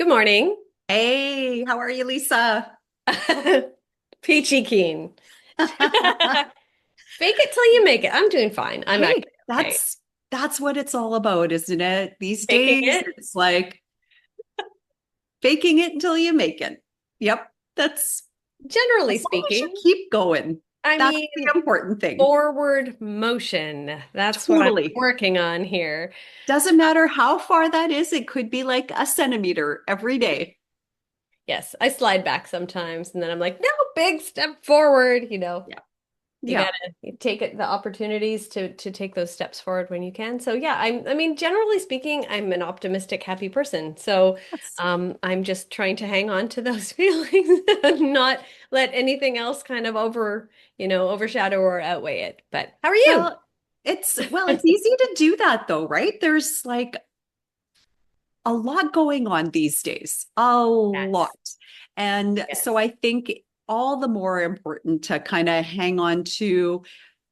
Good morning. Hey, how are you, Lisa? Peachy keen. Fake it till you make it. I'm doing fine. I'm Hey, actually okay. that's what it's all about, isn't it? These Faking days, it, it's like faking it until you make it. Yep, that's generally as long as you speaking. keep going. I That's mean, the important thing. forward motion. That's what I'm Totally. working on here. Doesn't matter how far that is, it could be like a centimeter every day. Yes, I slide back sometimes and then I'm like, no, big step forward, Yeah. You Yeah. gotta take it, the opportunities to take those steps forward when you can. So yeah, I mean, generally speaking, I'm an optimistic, happy person. So That's I'm just trying to hang on to those feelings and not let anything else kind of overshadow or outweigh it. But how are you? well, it's easy to do that though, right? There's like a lot going on these days, a lot. Yes, And so yes. I think all the more important to kind of hang on to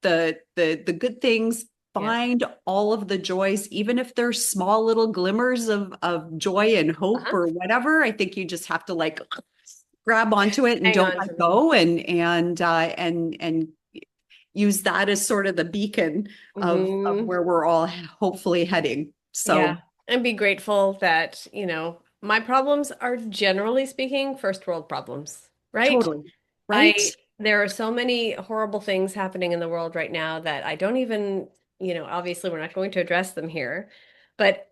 the good things, Yeah. find all of the joys, even if they're small little glimmers of joy and hope Uh-huh. or whatever. I think you just have to like grab onto it and Hang don't on to let them. go and use that as sort of the beacon of Hmm. where we're all hopefully heading. Yeah. So And be grateful that, my problems are generally speaking first world problems, right? totally. Right? There are so many horrible things happening in the world right now that I don't even, obviously we're not going to address them here, but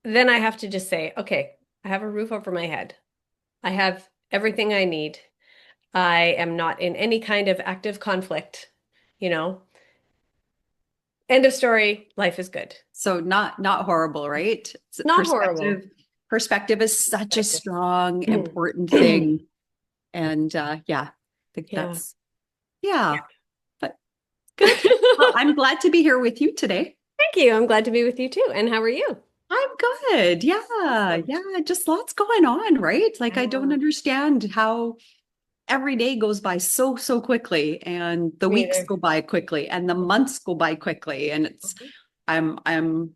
then I have to just say, okay, I have a roof over my head. I have everything I need. I am not in any kind of active conflict, you know. End of story. Life is good. So not horrible, right? Not horrible. Perspective is such a Perspective. strong, important thing. And yeah, I think Yeah. that's yeah, but good. Well, I'm glad to be here with you today. Thank you. I'm glad to be with you too. And how are you? I'm good. Yeah, Awesome. yeah, just lots going on, right? Like I don't Yeah. understand how every day goes by so quickly and the Me weeks either. go by quickly and the months go by quickly and I'm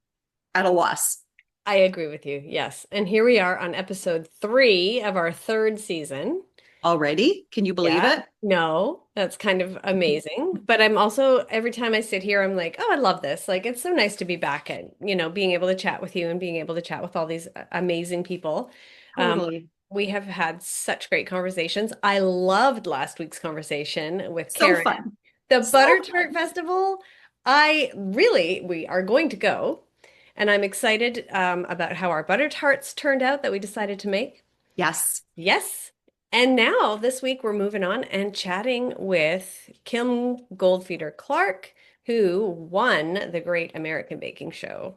at a loss. I agree with you. Yes. And here we are on episode 3 of our third season. Already. Can you believe Yeah. it? No, that's kind of amazing. But I'm also, every time I sit here, I'm like, oh, I love this. Like, it's so nice to be back and, being able to chat with you and being able to chat with all these amazing people. Um, Totally. we have had such great conversations. I loved last week's conversation with So Karen. fun. The So Butter Tart fun. Festival, we are going to go. And I'm excited about how our butter tarts turned out that we decided to make. Yes. Yes. And now this week we're moving on and chatting with Kim Goldfeder Clarke, who won the Great American Baking Show.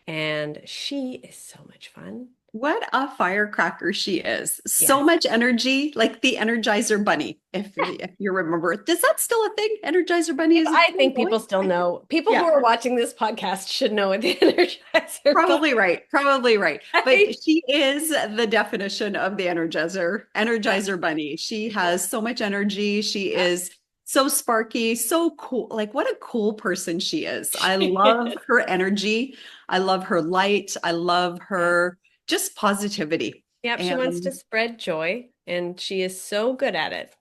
And she is so much fun. What a firecracker she is. So Yes. much energy, like the Energizer Bunny. If you remember, is that still a thing? Energizer Bunny is it I still think going? people still know. People who Yeah, are watching this podcast should know what the Energizer Bunny probably right. Probably right. But is. she is the definition of the Yeah. Energizer Bunny. She Yeah. has so much energy. She Yeah. is so sparky, so cool. Like what a cool person she is. I love her energy. I love her light. I love Yeah. her just positivity. Yep. She wants to And spread joy, and she is so good at it.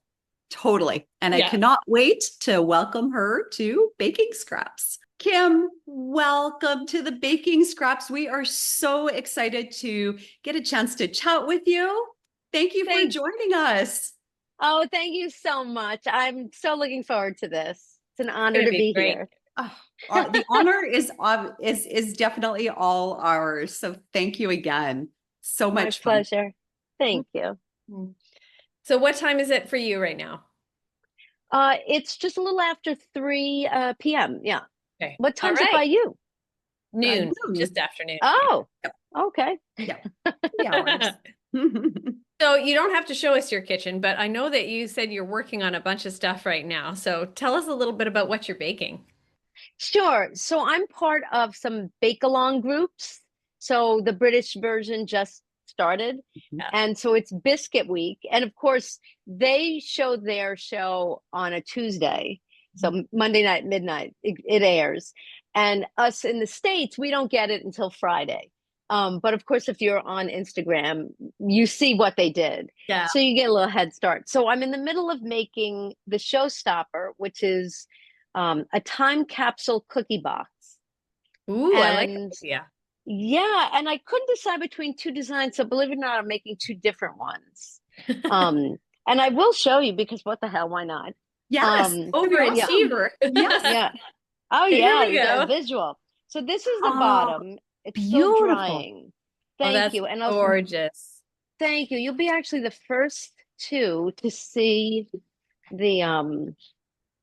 totally. And I Yeah. cannot wait to welcome her to Baking Scraps. Kim, welcome to the Baking Scraps. We are so excited to get a chance to chat with you. Thank you for Thank joining us. Oh, thank you so much. I'm so looking forward to this. It's an It's honor going to to be be great. here. Oh, the honor is definitely all ours. So thank you again. So My much fun. pleasure. Thank you. Mhm. So what time is it for you right now? It's just a little after 3 p.m. Yeah. Okay. What All time's it by right. you? Noon, just Noon. afternoon. Oh, Yep. okay. Yep. 3 hours. So you don't have to show us your kitchen, but I know that you said you're working on a bunch of stuff right now. So tell us a little bit about what you're baking. Sure. So I'm part of some bake along groups. So the British version just started. Yeah. And so it's Biscuit Week. And of course, they show their show on a Tuesday. So Monday night, midnight, it airs. And us in the States, we don't get it until Friday. But of course, if you're on Instagram, you see what they did. Yeah. So you get a little head start. So I'm in the middle of making the showstopper, which is a time capsule cookie box. Ooh, I like And that idea. yeah, and I couldn't decide between two designs. So believe it or not, I'm making two different ones. Um, and I will show you because what the hell, why not? Yes, Um, that'd be yeah, awesome. Overachiever. Yes. yeah. Oh Here yeah, we you got a go. visual. So this is the Oh, bottom. It's still beautiful. drying. Oh, Thank that's you. And I'll gorgeous. thank you. You'll be actually the first two to see the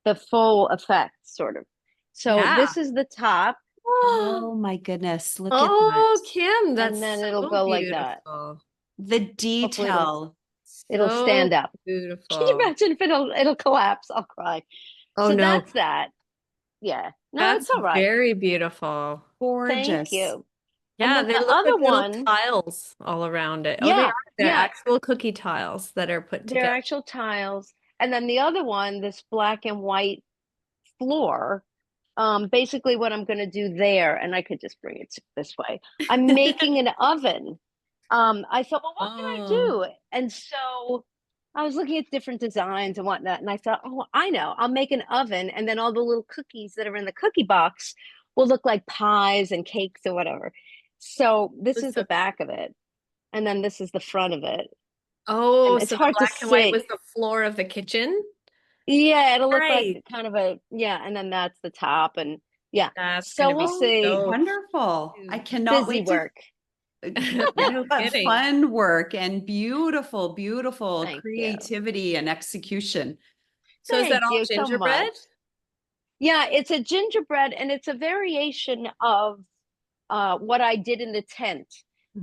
the full effect, sort of. So Yeah. this is the top, Oh my goodness, look at that. Oh, Kim, and that's then it'll so go like that. beautiful. The Hopefully detail. it'll So stand up. Can you beautiful. imagine if it'll collapse? I'll cry. Oh So no, that's that. Yeah. No, it's that's all right. very beautiful. Thank Gorgeous. you. And Yeah, then they the look other like little one, tiles all around it. Oh, they yeah, are. They're yeah, actual cookie tiles that are put they're together. actual tiles. And then the other one, this black and white floor, basically what I'm going to do there, and I could just bring it this way. I'm making an oven. I thought, well, what can I Oh, do? And so I was looking at different designs and whatnot, and I thought, oh, I know, I'll make an oven, and then all the little cookies that are in the cookie box will look like pies and cakes or whatever. So this that's is so the back of it, and then this is the front of it, oh, and it's so the hard to black and white was see. the floor of the kitchen? Yeah, it'll look like Right. kind of a, yeah, and then that's the top, and yeah. That's So gonna we'll be Oh, see. so wonderful. I cute. cannot Busy wait to work. No but kidding. fun work and beautiful, beautiful Thank you. creativity and execution. So is that Thank all you so gingerbread? much. Yeah, it's a gingerbread and it's a variation of what I did in the tent.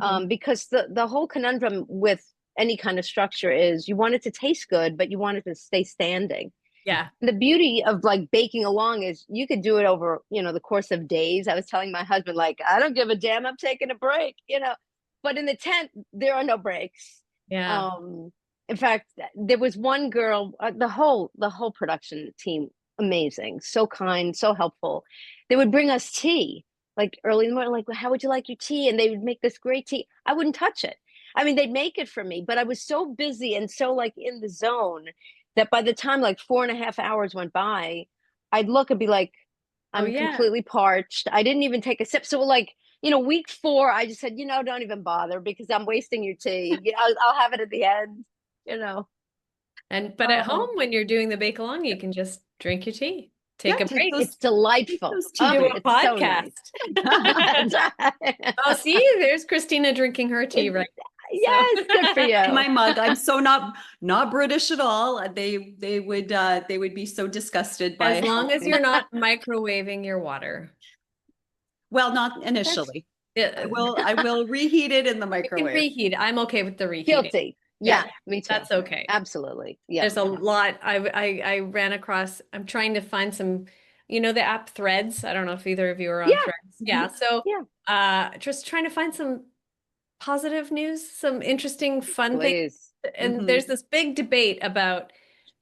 Hmm. Because the whole conundrum with any kind of structure is you want it to taste good, but you want it to stay standing. Yeah. The beauty of like baking along is you could do it over, the course of days. I was telling my husband, like, I don't give a damn, I'm taking a break. But in the tent, there are no breaks. Yeah. Um, in fact, there was one girl, the whole production team, amazing, so kind, so helpful. They would bring us tea like early in the morning, like, well, how would you like your tea? And they would make this great tea. I wouldn't touch it. I mean, they'd make it for me, but I was so busy and so like in the zone that by the time like 4.5 hours went by, I'd look and be like, Oh I'm yeah. completely parched. I didn't even take a sip. So like, week 4, I just said, don't even bother because I'm wasting your tea. I'll have it at the end, you know. But at Oh, home when you're doing the bake along, you can just drink your tea, yeah, take a break, It's take delightful. those tea Oh, do a breaks. it's so nice. podcast. That's right. Oh, see, there's Christina drinking her tea right now. Yes, good for In you. my mug. I'm so not British at all. They would be so disgusted As by long how as you're not microwaving your water. well, not That's initially. I Yeah, will I will reheat it in the you can microwave. reheat. I'm okay with the reheating. guilty. Yeah, Yeah, me too. that's okay. Absolutely. Yeah. There's a lot. I ran across. I'm trying to find some, the app Threads. I don't know if either of you are on Yeah. Threads. Mhm. Yeah. So, Yeah. just trying to find some positive news, some interesting, fun things. Please. And Mhm. there's this big debate about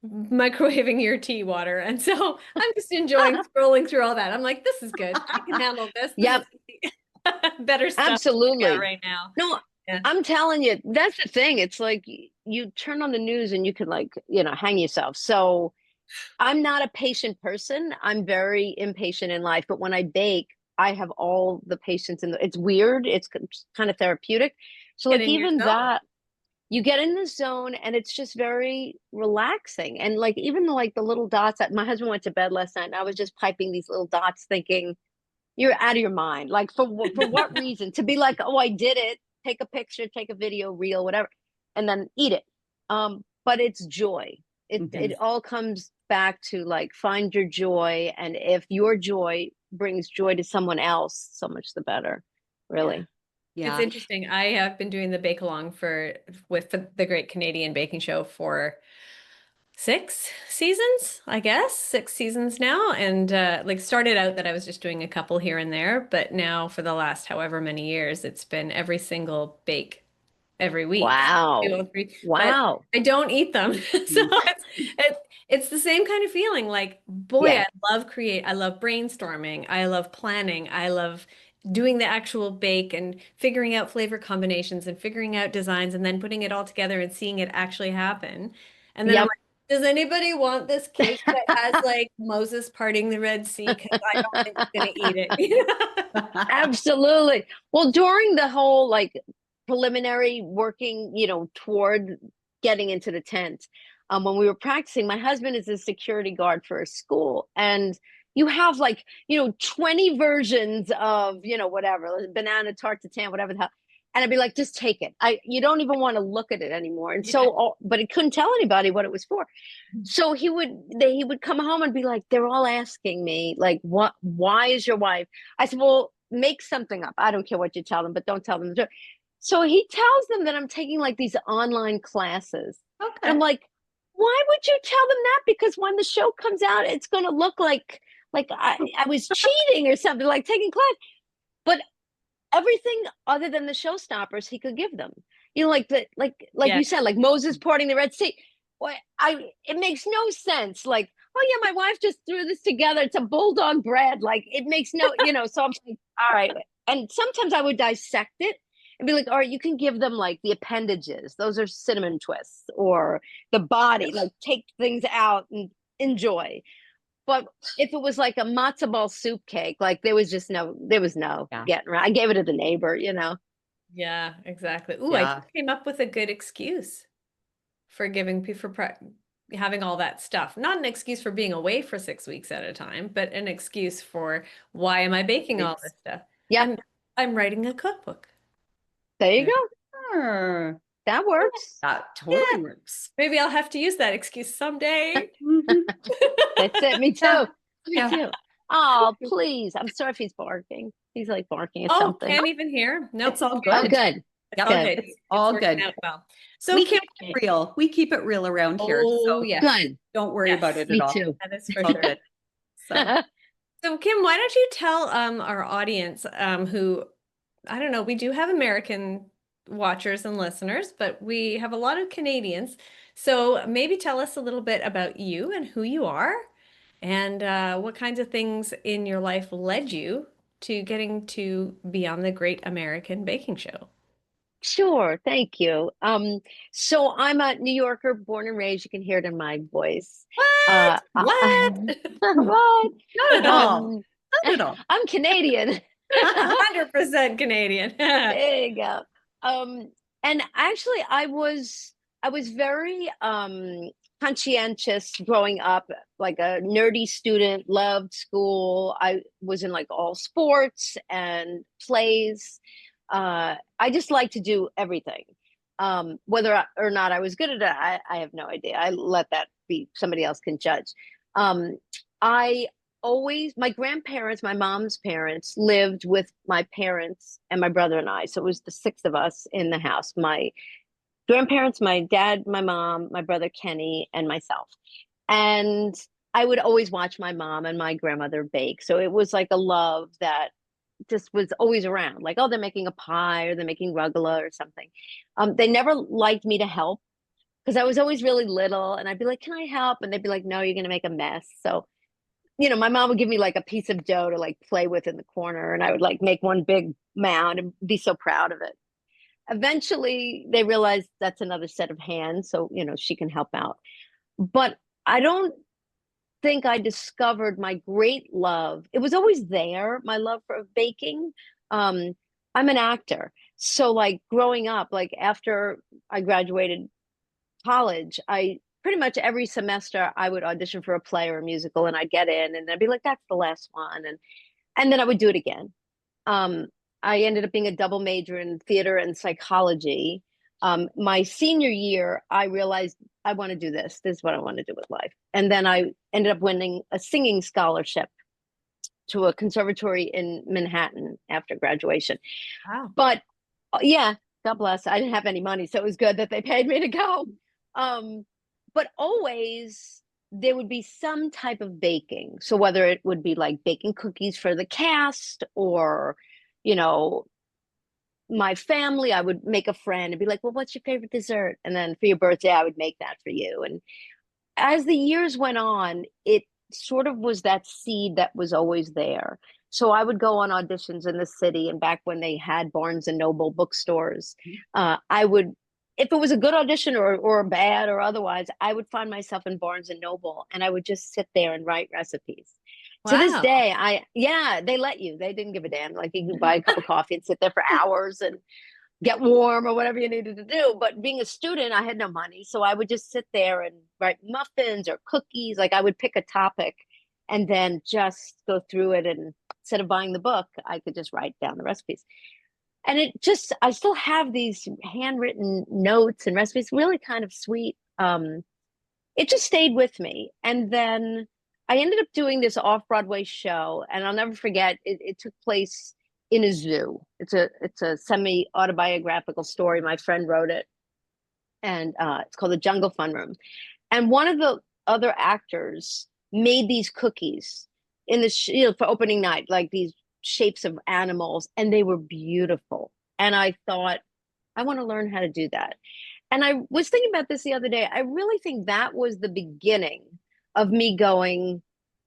microwaving your tea water, and so I'm just enjoying scrolling through all that. I'm like, this is good. I can handle this. This Yep. is better stuff to look at Absolutely. right now. No, Yeah. I'm telling you, that's the thing. It's like you turn on the news and you can like, hang yourself. So I'm not a patient person. I'm very impatient in life, but when I bake, I have all the patience in it's weird. It's kind of therapeutic. So Get like in your even zone. that, you get in the zone and it's just very relaxing. And like even like the little dots that my husband went to bed last night and I was just piping these little dots thinking, you're out of your mind. Like for what reason? To be like, oh, I did it. Take a picture, take a video, reel, whatever, and then eat it. But it's joy. It Mhm. all comes back to like find your joy, and if your joy brings joy to someone else, so much the better. Yeah. Really. It's Yeah. interesting. I have been doing the bake along with the Great Canadian Baking Show for 6 seasons, I guess, 6 seasons now. And like started out that I was just doing a couple here and there, but now for the last however many years, it's been every single bake every week. Two Wow. or three, but Wow. I don't eat them. So Mhm. it's the same kind of feeling. Like, boy, Yeah. I love brainstorming. I love planning. I love doing the actual bake and figuring out flavor combinations and figuring out designs and then putting it all together and seeing it actually happen. And then I'm Yep. like, does anybody want this cake that has like Moses parting the Red Sea? Because I don't think I'm gonna eat it. Absolutely. Well, during the whole like preliminary working, toward getting into the tent, when we were practicing, my husband is a security guard for a school, and you have like, 20 versions of, whatever, banana tart tatin, whatever the hell. And I'd be like, just take it. You don't even want to look at it anymore. And Yeah. so, but he couldn't tell anybody what it was for. So he would come home and be like, they're all asking me, like, why is your wife? I said, well, make something up. I don't care what you tell them, but don't tell them. So he tells them that I'm taking like these online classes. And Okay. I'm like, why would you tell them that? Because when the show comes out, it's going to look like I was cheating or something, like taking class. But everything other than the showstoppers, he could give them. Like Yeah. you said, like Moses parting the Red Sea. Well, it makes no sense. Like, oh yeah, my wife just threw this together. It's a bulldog bread. Like it makes no, so I'm like, all right. And sometimes I would dissect it and be like, all right, you can give them like the appendages. Those are cinnamon twists, or the body, like take things out and enjoy. But if it was like a matzo ball soup cake, like there was no Yeah. getting around. I gave it to the neighbor. Yeah, exactly. Ooh, I Yeah. just came up with a good excuse for giving having all that stuff. Not an excuse for being away for 6 weeks at a time, but an excuse for why am I baking all this stuff? Yep. I'm writing a cookbook. There you Yeah. go. Sure. That works. That totally works. Maybe I'll have to use that excuse someday. Mhm. That's it. Me too. Yeah. Me Yeah. too. Oh, please. I'm sorry if he's barking. He's like barking at Oh, something. can't even hear. Nope. It's all Oh, good. good. It's Yep. all Good. good. It's all working good. out well. So We Kim, keep it real. We keep it real around here. oh So yes, Good. don't worry about Yes. it Me at all. too. that is It's for all sure. good. So So Kim, why don't you tell our audience who I don't know, we do have American watchers and listeners, but we have a lot of Canadians. So maybe tell us a little bit about you and who you are and what kinds of things in your life led you to getting to be on the Great American Baking Show. Sure. Thank you. So I'm a New Yorker, born and raised. You can hear it in my voice. What? What? What? not at all. Um, Not at all. I'm Canadian. 100% Canadian. There you go. And actually, I was very conscientious growing up, like a nerdy student, loved school. I was in like all sports and plays. I just like to do everything. Or not I was good at it, I have no idea. I let that be somebody else can judge. Um, I always my grandparents, my mom's parents, lived with my parents and my brother and I. So it was the six of us in the house. My grandparents, my dad, my mom, my brother Kenny, and myself. And I would always watch my mom and my grandmother bake. So it was like a love that just was always around. Like, oh, they're making a pie or they're making rugula or something. They never liked me to help because I was always really little, and I'd be like, "Can I help?" And they'd be like, "No, you're going to make a mess." So my mom would give me like a piece of dough to like play with in the corner, and I would like make one big mound and be so proud of it. Eventually, they realized that's another set of hands, so she can help out. But I don't think I discovered my great love. It was always there, my love for baking. Um, I'm an actor, so like growing up, like after I graduated college, I pretty much every semester I would audition for a play or a musical, and I'd get in, and I'd be like, "That's the last one," and then I would do it again. Um, I ended up being a double major in theater and psychology. My senior year, I realized I want to do this. This is what I want to do with life. And then I ended up winning a singing scholarship to a conservatory in Manhattan after graduation. Wow. But yeah, God bless. I didn't have any money, so it was good that they paid me to go. But always there would be some type of baking. So whether it would be like baking cookies for the cast, or, you know, my family, I would make a friend and be like, well, what's your favorite dessert? And then for your birthday, I would make that for you. And as the years went on, it sort of was that seed that was always there. So I would go on auditions in the city, and back when they had Barnes and Noble bookstores, I would, if it was a good audition or bad or otherwise, I would find myself in Barnes and Noble, and I would just sit there and write recipes. To this Wow. day, yeah, they let you. They didn't give a damn. Like you could buy a cup of coffee and sit there for hours and get warm or whatever you needed to do. But being a student, I had no money. So I would just sit there and write muffins or cookies. Like I would pick a topic and then just go through it. And instead of buying the book, I could just write down the recipes. And it just, I still have these handwritten notes and recipes, really kind of sweet. It just stayed with me. And then I ended up doing this off-Broadway show, and I'll never forget, it took place in a zoo. It's a semi-autobiographical story. My friend wrote it, and it's called The Jungle Fun Room. And one of the other actors made these cookies in the for opening night, like these shapes of animals, and they were beautiful. And I thought, I want to learn how to do that. And I was thinking about this the other day. I really think that was the beginning of me going,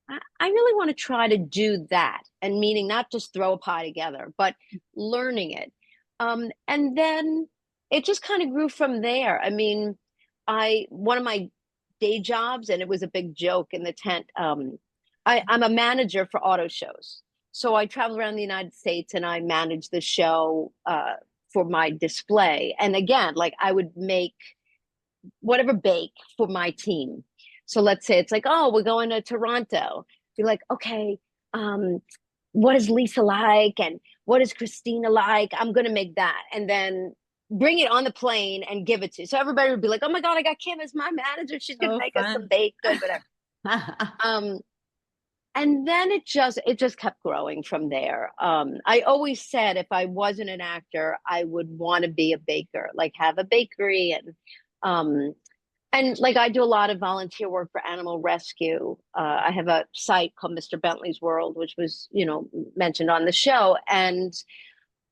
I really want to try to do that. And meaning not just throw a pie together, but learning it. And then it just kind of grew from there. I mean, one of my day jobs, and it was a big joke in the tent. I'm a manager for auto shows. So I travel around the United States and I manage the show for my display. And again, like I would make whatever bake for my team. So let's say it's like, oh, we're going to Toronto. Be like, okay, what is Lisa like? And what is Christina like? I'm going to make that. And then bring it on the plane and give it to you. So everybody would be like, oh my God, I got Kim as my manager. She's going to So make us some fun. baked good, whatever. And then it just kept growing from there. I always said if I wasn't an actor, I would want to be a baker, like have a bakery. And like I do a lot of volunteer work for animal rescue. I have a site called Mr. Bentley's World, which was, mentioned on the show. And,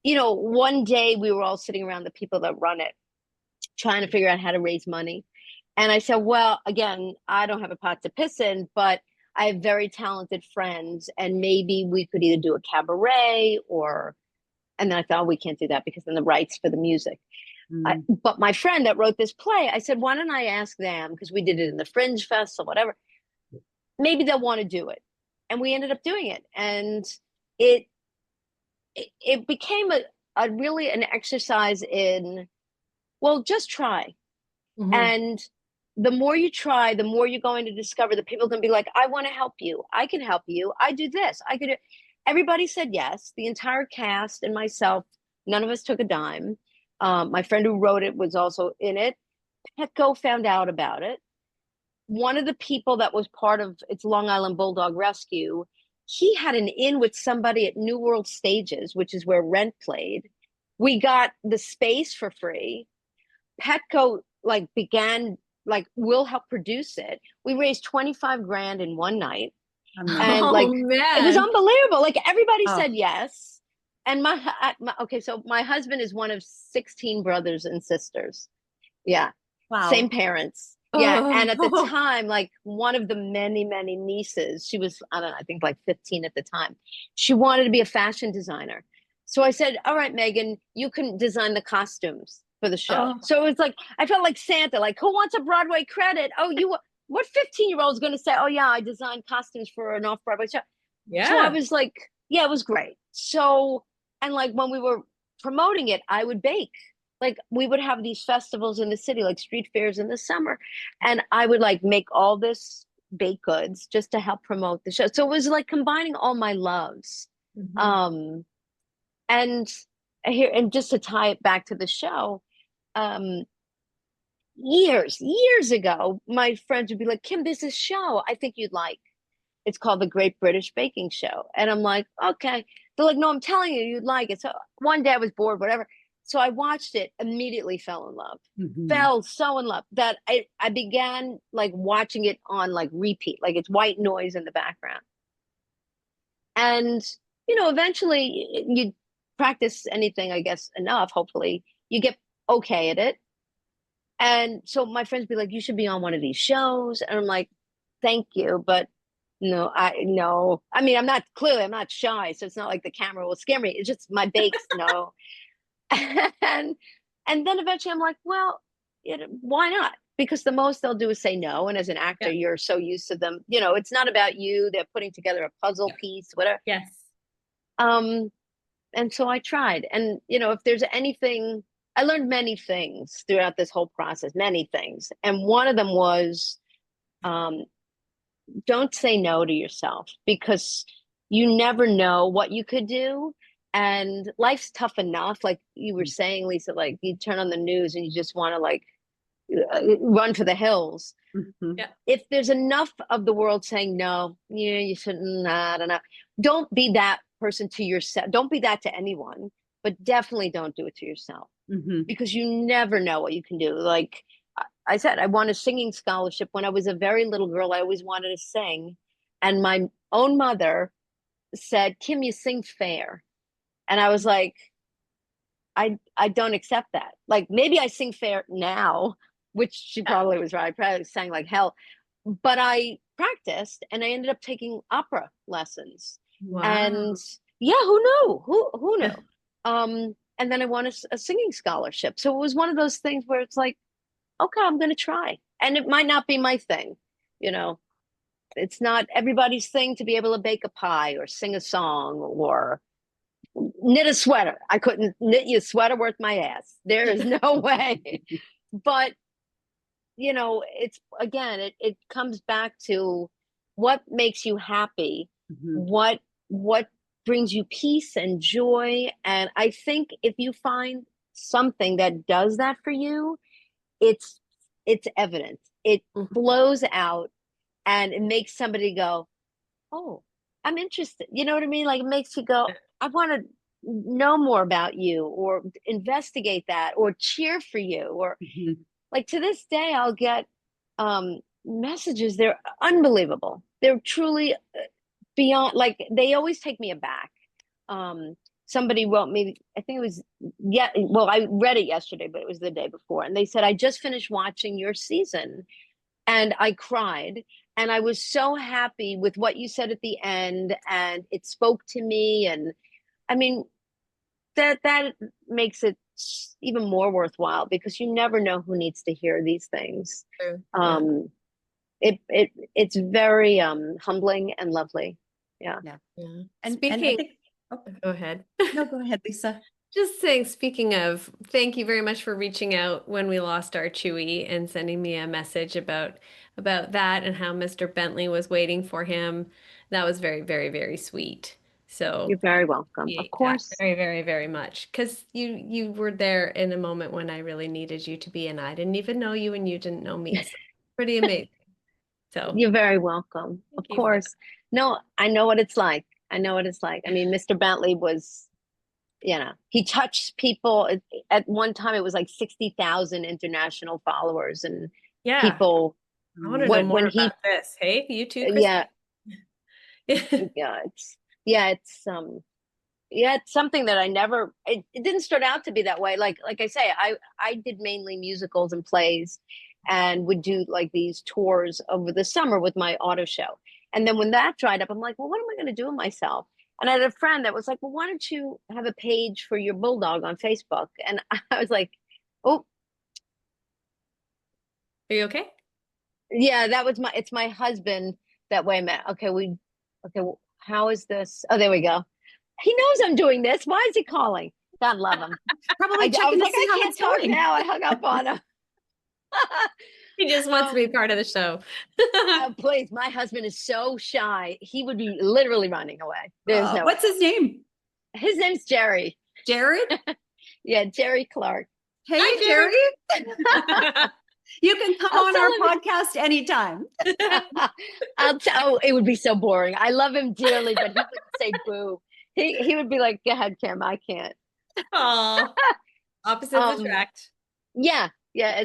one day we were all sitting around, the people that run it, trying to figure out how to raise money. And I said, well, again, I don't have a pot to piss in, but I have very talented friends, and maybe we could either do a cabaret and then I thought, oh, we can't do that because then the rights for the music. But my friend that wrote this play, I said, why don't I ask them? Because we did it in the Fringe Fest or whatever. Maybe they'll want to do it. And we ended up doing it. And it became a really an exercise in, well, just try. Mhm. And the more you try, the more you're going to discover that people can be like, I want to help you. I can help you. I do this. I could do. Everybody said yes. The entire cast and myself, none of us took a dime. My friend who wrote it was also in it. Petco found out about it. One of the people that was part of its Long Island Bulldog Rescue, he had an in with somebody at New World Stages, which is where Rent played. We got the space for free. Petco began we'll help produce it. We raised 25 grand in one night. And Oh it was man. unbelievable. Like everybody Oh. said yes. And so my husband is one of 16 brothers and sisters. Yeah. Wow. Same parents. Yeah. Oh. And at the time, one of the many, many nieces, she was, I don't know, I think 15 at the time. She wanted to be a fashion designer. So I said, all right, Megan, you can design the costumes for the show. Oh. So it was I felt like Santa, who wants a Broadway credit? Oh, what 15-year-old is going to say, oh yeah, I designed costumes for an off-Broadway show. Yeah. So I was like, yeah, it was great. So, and when we were promoting it, I would bake. We would have these festivals in the city, like street fairs in the summer. And I would make all this baked goods just to help promote the show. So it was combining all my loves. Mhm. And just to tie it back to the show, years ago, my friends would be like, Kim, there's this show I think you'd like. It's called the Great British Baking Show. And I'm like, okay. They're like, no, I'm telling you, you'd like it. So one day I was bored, whatever. So I watched it, immediately fell in love. Fell so in love that I began watching it on repeat, it's white noise in the background. And, eventually you practice anything, I guess, enough, hopefully you get okay at it. And so my friends be like, you should be on one of these shows. And I'm like, thank you, but No, no. I mean, I'm not shy, so it's not like the camera will scare me. It's just my bakes, no. and and then eventually I'm like, well, why not? Because the most they'll do is say no. And as an actor, Yeah. you're so used to them. You know, it's not about you. They're putting together a puzzle Yeah. piece, whatever. Yes. Um, and so I tried. And if there's anything, I learned many things throughout this whole process, many things. And one of them was, um, don't say no to yourself, because you never know what you could do. And life's tough enough. Like you were saying, Lisa, like you turn on the news and you just want to like run for the hills. Mhm. Yeah. If there's enough of the world saying no, you shouldn't, I don't know. Don't be that person to yourself. Don't be that to anyone, but definitely don't do it to yourself, Mhm. because you never know what you can do. Like I said, I won a singing scholarship when I was a very little girl. I always wanted to sing. And my own mother said, Kim, you sing fair. And I was like, I don't accept that. Like maybe I sing fair now, which she Yeah. probably was right. I probably sang like hell. But I practiced and I ended up taking opera lessons. And Wow. yeah, who knew? Who Yeah. knew? And then I won a singing scholarship. So it was one of those things where it's like, okay, I'm going to try. And it might not be my thing. You know, it's not everybody's thing to be able to bake a pie or sing a song or knit a sweater. I couldn't knit you a sweater worth my ass. There is no way. But, it's again, it comes back to what makes you happy, Mhm. what brings you peace and joy. And I think if you find something that does that for you, it's it's evident. It Mhm. flows out and it makes somebody go, "Oh, I'm interested." You know what I mean? Like it makes you go, "I want to know more about you or investigate that or cheer for you." Or Mhm. like to this day I'll get messages. They're unbelievable. They're truly beyond, like they always take me aback. um Somebody wrote me, I think it was, yeah, well, I read it yesterday, but it was the day before, and they said, I just finished watching your season and I cried, and I was so happy with what you said at the end, and it spoke to me. And I mean, that makes it even more worthwhile, because you never know who needs to hear these things. True. Yeah. um it's very humbling and lovely. Yeah. Yeah. Yeah. And I Speaking, think, oh, go ahead. no, go ahead, Lisa. Just saying, speaking of, thank you very much for reaching out when we lost our Chewy and sending me a message about that and how Mr. Bentley was waiting for him. That was very, very, very sweet. So You're very welcome, of appreciate that course. very, very, very much. Because you were there in a moment when I really needed you to be, and I didn't even know you and you didn't know me. So pretty amazing. So You're very welcome, thank of you for course. No, I know what it's like. I know what it's like. I mean, Mr. Bentley was, he touched people. At one time it was like 60,000 international followers, and yeah. people, I want to know Amazing. more when he, about this. Hey, you too, Chris. yeah, yeah, it's something that I never, it didn't start out to be that way. Like I say, I did mainly musicals and plays, and would do like these tours over the summer with my auto show. And then when that dried up, I'm like, well, what am I going to do with myself? And I had a friend that was like, well, why don't you have a page for your bulldog on Facebook? And I was like, oh, Are you okay? yeah, it's my husband that way, man. Okay, well, how is this? Oh, there we go. He knows I'm doing this. Why is he calling? God love him. Probably I checking was to like, see I how can't it's talk going. now. I hung up on him. He just wants to be um, part of the show. Please, my husband is so shy. He would be literally running away. There's no way. What's his name? His name's Jerry. Jared? Yeah, Jerry Clarke. Hey, Hi, Jerry. Jerry. You can come I'll on tell our him. podcast anytime. Oh, it would be so boring. I love him dearly, but he wouldn't say boo. He would be like, go ahead, Kim, I can't. Aw, opposites Um, attract. yeah, yeah.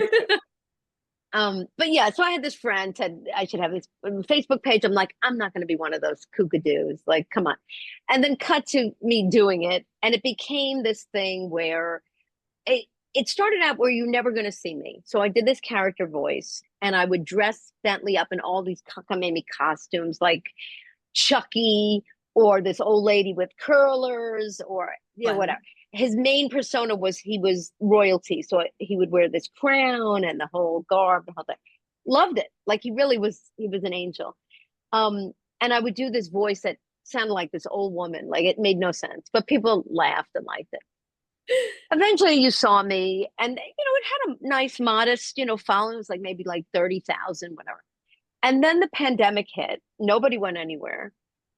But yeah, so I had this friend said I should have this Facebook page. I'm like, I'm not going to be one of those kookadoos. Like, come on. And then cut to me doing it, and it became this thing where it started out where you're never going to see me. So I did this character voice, and I would dress Bentley up in all these cockamamie costumes, like Chucky or this old lady with curlers or Fun. whatever. His main persona was he was royalty, so he would wear this crown and the whole garb, the whole thing. Loved it. Like he really was. He was an angel. And I would do this voice that sounded like this old woman. Like it made no sense, but people laughed and liked it. Eventually you saw me and it had a nice modest following. It was like maybe like 30,000 whatever, and then the pandemic hit. Nobody went anywhere,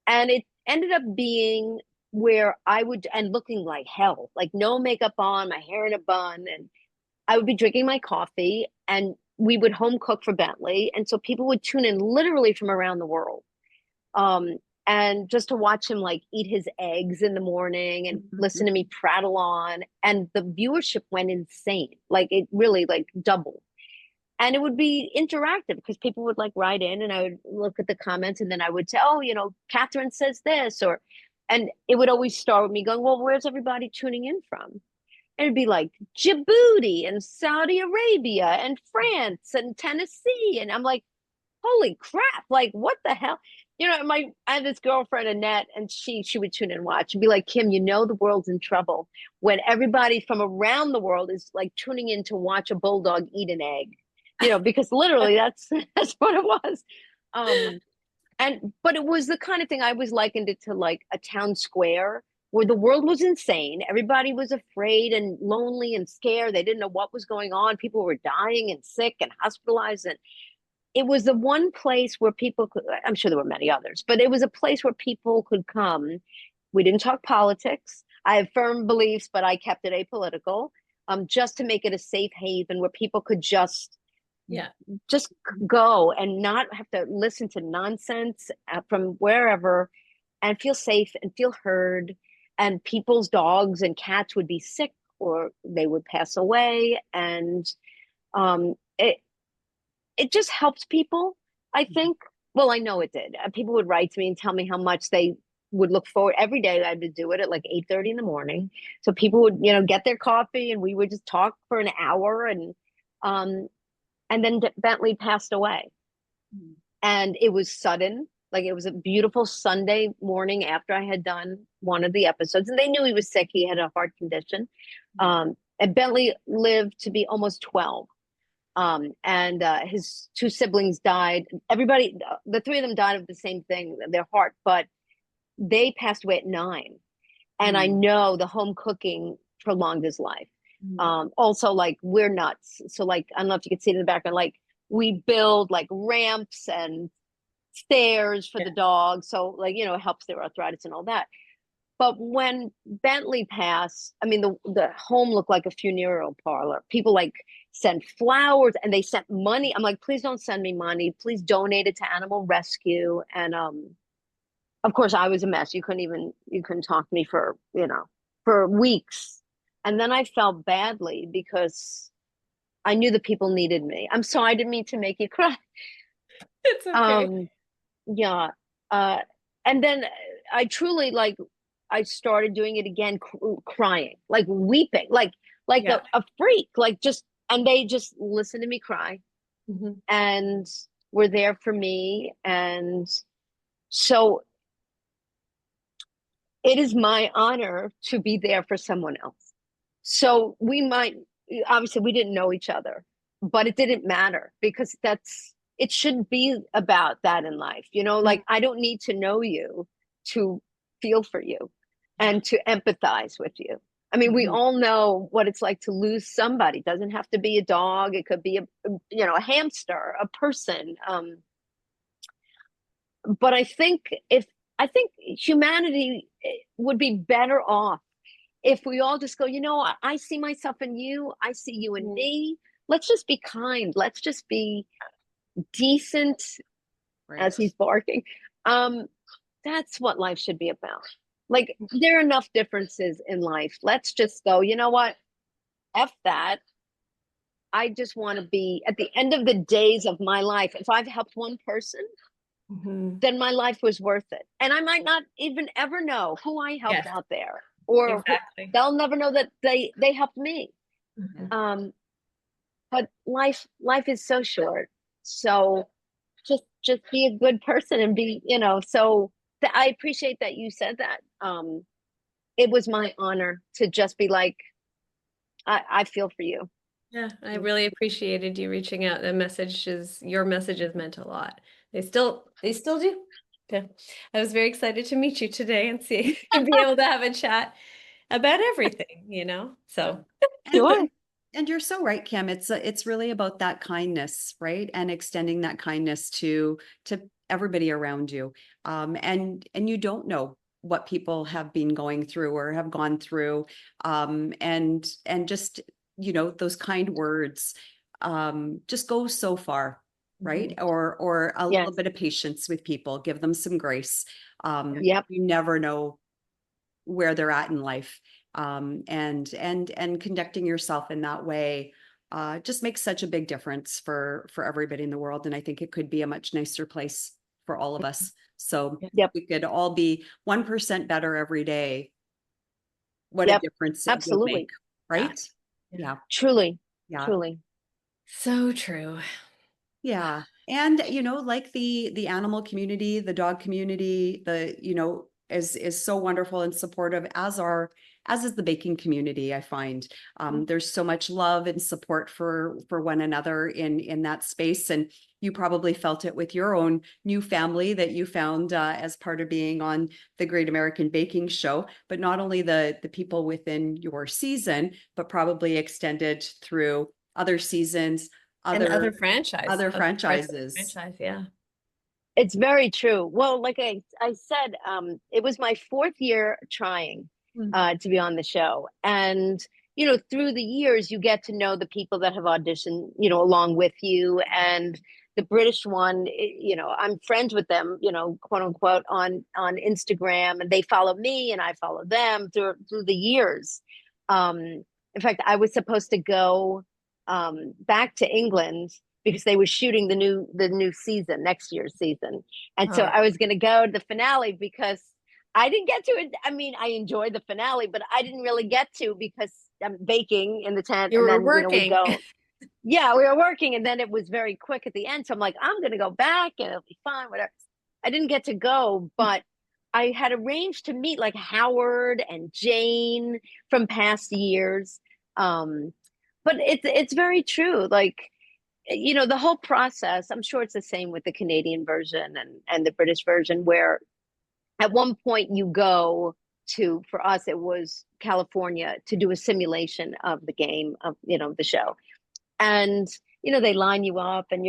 and it ended up being where I would and looking like hell, like no makeup on, my hair in a bun, and I would be drinking my coffee, and we would home cook for Bentley, and so people would tune in literally from around the world, um, and just to watch him like eat his eggs in the morning and listen to me prattle on. And the viewership went insane. Like it really like doubled. And it would be interactive because people would like write in and I would look at the comments and then I would say, oh, Catherine says this, and it would always start with me going, well, where's everybody tuning in from? And it'd be like Djibouti and Saudi Arabia and France and Tennessee. And I'm like, holy crap, like what the hell? I had this girlfriend, Annette, and she would tune in and watch and be like, Kim, the world's in trouble when everybody from around the world is like tuning in to watch a bulldog eat an egg, because literally that's what it was. But it was the kind of thing I was likened it to like a town square where the world was insane. Everybody was afraid and lonely and scared. They didn't know what was going on. People were dying and sick and hospitalized. And it was the one place where people could, I'm sure there were many others, but it was a place where people could come. We didn't talk politics. I have firm beliefs, but I kept it apolitical, just to make it a safe haven where people could just go and not have to listen to nonsense from wherever and feel safe and feel heard. And people's dogs and cats would be sick or they would pass away. And it just helped people, I think. Well, I know it did. People would write to me and tell me how much they would look forward. Every day I would do it at like 8:30 in the morning. So people would, get their coffee and we would just talk for an hour. And then Bentley passed away. And it was sudden. Like it was a beautiful Sunday morning after I had done one of the episodes. And they knew he was sick. He had a heart condition. And Bentley lived to be almost 12. And his two siblings died. Everybody, the three of them died of the same thing, their heart, but they passed away at 9. And I know the home cooking prolonged his life. Also, like we're nuts. So like, I don't know if you can see it in the background, like we build like ramps and stairs for the dogs. So like, it helps their arthritis and all that. But when Bentley passed, I mean, the home looked like a funeral parlor. People like sent flowers and they sent money. I'm like, please don't send me money. Please donate it to animal rescue. And of course, I was a mess. You couldn't talk to me for weeks. And then I felt badly because I knew the people needed me. I'm sorry, I didn't mean to make you cry. It's okay. Yeah. And then I truly I started doing it again, crying, like weeping, like a freak, and they just listened to me cry and were there for me. And so it is my honor to be there for someone else. So obviously we didn't know each other, but it didn't matter because it shouldn't be about that in life. Like I don't need to know you to feel for you and to empathize with you. I mean, we all know what it's like to lose somebody. It doesn't have to be a dog. It could be a hamster, a person. But I think humanity would be better off if we all just go, I see myself in you. I see you in me. Let's just be kind. Let's just be decent, as he's barking. That's what life should be about. Like there are enough differences in life. Let's just go, you know what? F that. I just want to be at the end of the days of my life. If I've helped one person, then my life was worth it. And I might not even ever know who I helped out there, or they'll never know that they helped me. But life is so short. So just be a good person and be, so I appreciate that you said that. It was my honor to just be like, I feel for you. Yeah, I really appreciated you reaching out. Your messages meant a lot. They still do. Yeah. I was very excited to meet you today and see and be able to have a chat about everything, So, And, Sure. and you're so right, Kim. It's really about that kindness, right? And extending that kindness to everybody around you. And you don't know what people have been going through or have gone through. And just, those kind words just go so far, right? Mhm. Or a little Yes. bit of patience with people, give them some grace. Yep. You never know where they're at in life. And conducting yourself in that way just makes such a big difference for everybody in the world. And I think it could be a much nicer place for all of us. So Yeah. Yep. we could all be 1% better every day. What a Yep. difference it will make, Absolutely. Yeah. right? Yeah. Yeah, Truly. yeah, Truly. So true. yeah. And like the animal community, the dog community, is so wonderful and supportive, as is the baking community. I find there's so much love and support for one another in that space. And you probably felt it with your own new family that you found as part of being on the Great American Baking Show. But not only the people within your season, but probably extended through other seasons, And other other parts of the franchises. franchise, yeah. It's very true. Well, like I said, it was my fourth year trying Mm. to be on the show. And, through the years, you get to know the people that have auditioned, along with you. And the British one, I'm friends with them, quote unquote, on Instagram, and they follow me and I follow them through the years. In fact, I was supposed to go back to England because they were shooting the new season, next year's season. And so Oh, I was going to go to the finale because I didn't get to it. I mean, I enjoyed the finale, but I didn't really get to because I'm baking in the tent you and were then, we working. go. Yeah, we were working and then it was very quick at the end. So I'm like, I'm going to go back and it'll be fine, whatever. I didn't get to go, but I had arranged to meet like Howard and Jane from past years. Um, but it's very true. Like, the whole process, I'm sure it's the same with the Canadian version and the British version, where at one point you go to, for us it was California, to do a simulation of the game, of the show. And they line you up and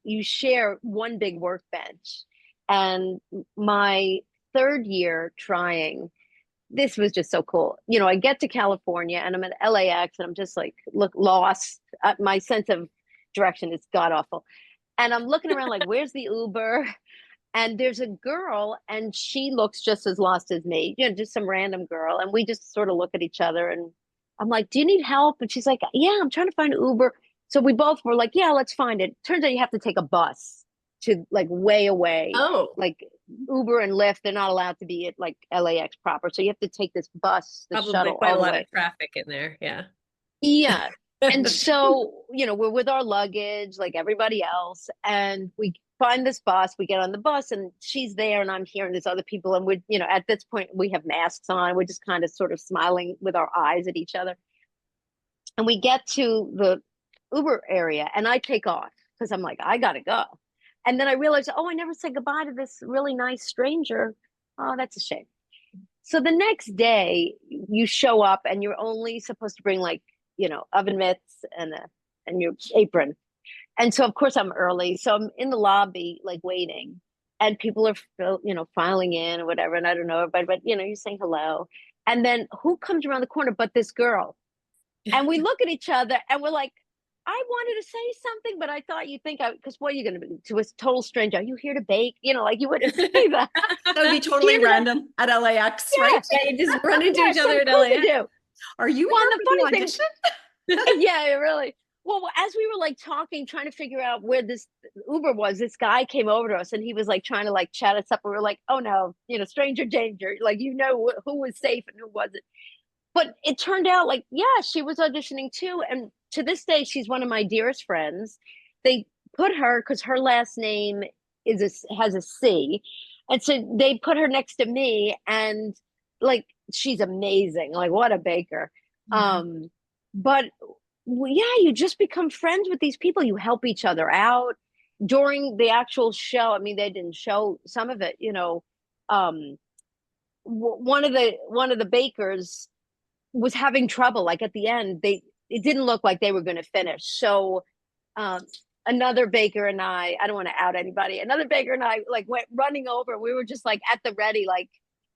you share one big workbench. And my third year trying, this was just so cool. I get to California and I'm at LAX and I'm just like, look, lost. My sense of direction is god awful. And I'm looking around like, where's the Uber? And there's a girl and she looks just as lost as me, just some random girl. And we just sort of look at each other and I'm like, do you need help? And she's like, yeah, I'm trying to find an Uber. So we both were like, yeah, let's find it. Turns out you have to take a bus to like way away. Oh, Like Uber and Lyft, they're not allowed to be at like LAX proper. So you have to take this bus, the probably shuttle quite all a the lot of way. traffic in there. Yeah. Yeah. And so, we're with our luggage like everybody else. And we find this bus, we get on the bus, and she's there, and I'm here, and there's other people. And we're, at this point, we have masks on. We're just kind of sort of smiling with our eyes at each other. And we get to the Uber area, and I take off because I'm like, I gotta go. And then I realize, oh, I never said goodbye to this really nice stranger. Oh, that's a shame. So the next day, you show up, and you're only supposed to bring like, oven mitts and your apron. And so of course I'm early. So I'm in the lobby, like waiting, and people are, filing in or whatever. And I don't know everybody, but you're saying hello. And then who comes around the corner but this girl? And we look at each other and we're like, I wanted to say something, but I thought you'd think because what are you going to be to a total stranger? Are you here to bake? Like you wouldn't say that. That would be totally Here to, random at LAX, yeah, right? Yeah, you just run into yeah, each so other of at course you LAX. do. Are you Well, and here the for the funny thing, audition? yeah, really. Well, as we were like talking, trying to figure out where this Uber was, this guy came over to us and he was like trying to like chat us up. And we were like, oh no, stranger danger. Like, who was safe and who wasn't. But it turned out like, yeah, she was auditioning too. And to this day, she's one of my dearest friends. They put her, because her last name has a C, and so they put her next to me, and like she's amazing, like what a baker. Yeah. But yeah, you just become friends with these people. You help each other out during the actual show. I mean, they didn't show some of it, you know. Um, one of the bakers was having trouble. Like at the end, it didn't look like they were going to finish. So um, another baker and I don't want to out anybody. Another baker and I like went running over. We were just like at the ready, like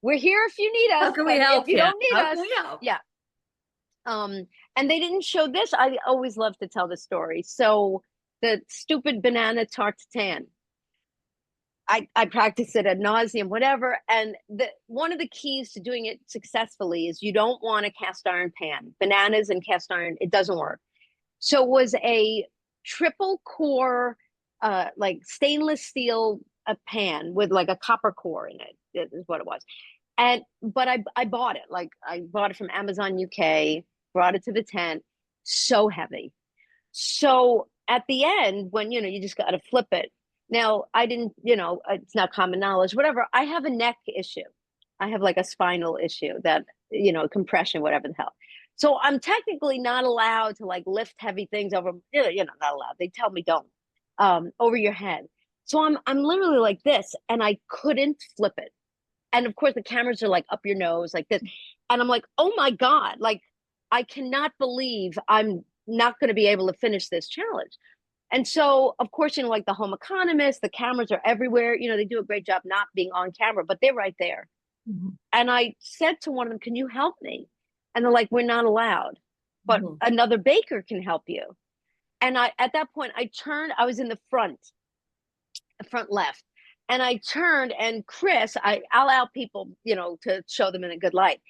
we're here if you need How us, can we but if help you you? don't need How us, can we help? yeah. And they didn't show this. I always love to tell the story. So the stupid banana tartan. I practice it ad nauseum, whatever. And one of the keys to doing it successfully is you don't want a cast iron pan. Bananas and cast iron, it doesn't work. So it was a triple core, like stainless steel pan with like a copper core in it. Is what it was. But I bought it. Like I bought it from Amazon UK, brought it to the tent. So heavy. So at the end, when you just got to flip it. Now I didn't, it's not common knowledge. Whatever. I have a neck issue. I have like a spinal issue that compression, whatever the hell. So I'm technically not allowed to like lift heavy things over. Not allowed. They tell me don't over your head. So I'm literally like this, and I couldn't flip it. And of course, the cameras are like up your nose, like this, and I'm like, oh my god, like I cannot believe I'm not going to be able to finish this challenge. And so, of course, like the home economist, the cameras are everywhere. They do a great job not being on camera, but they're right there. Mm-hmm. And I said to one of them, can you help me? And they're like, we're not allowed, but another baker can help you. And at that point, I was in the front left. And I turned, and Chris, I'll out people, to show them in a good light.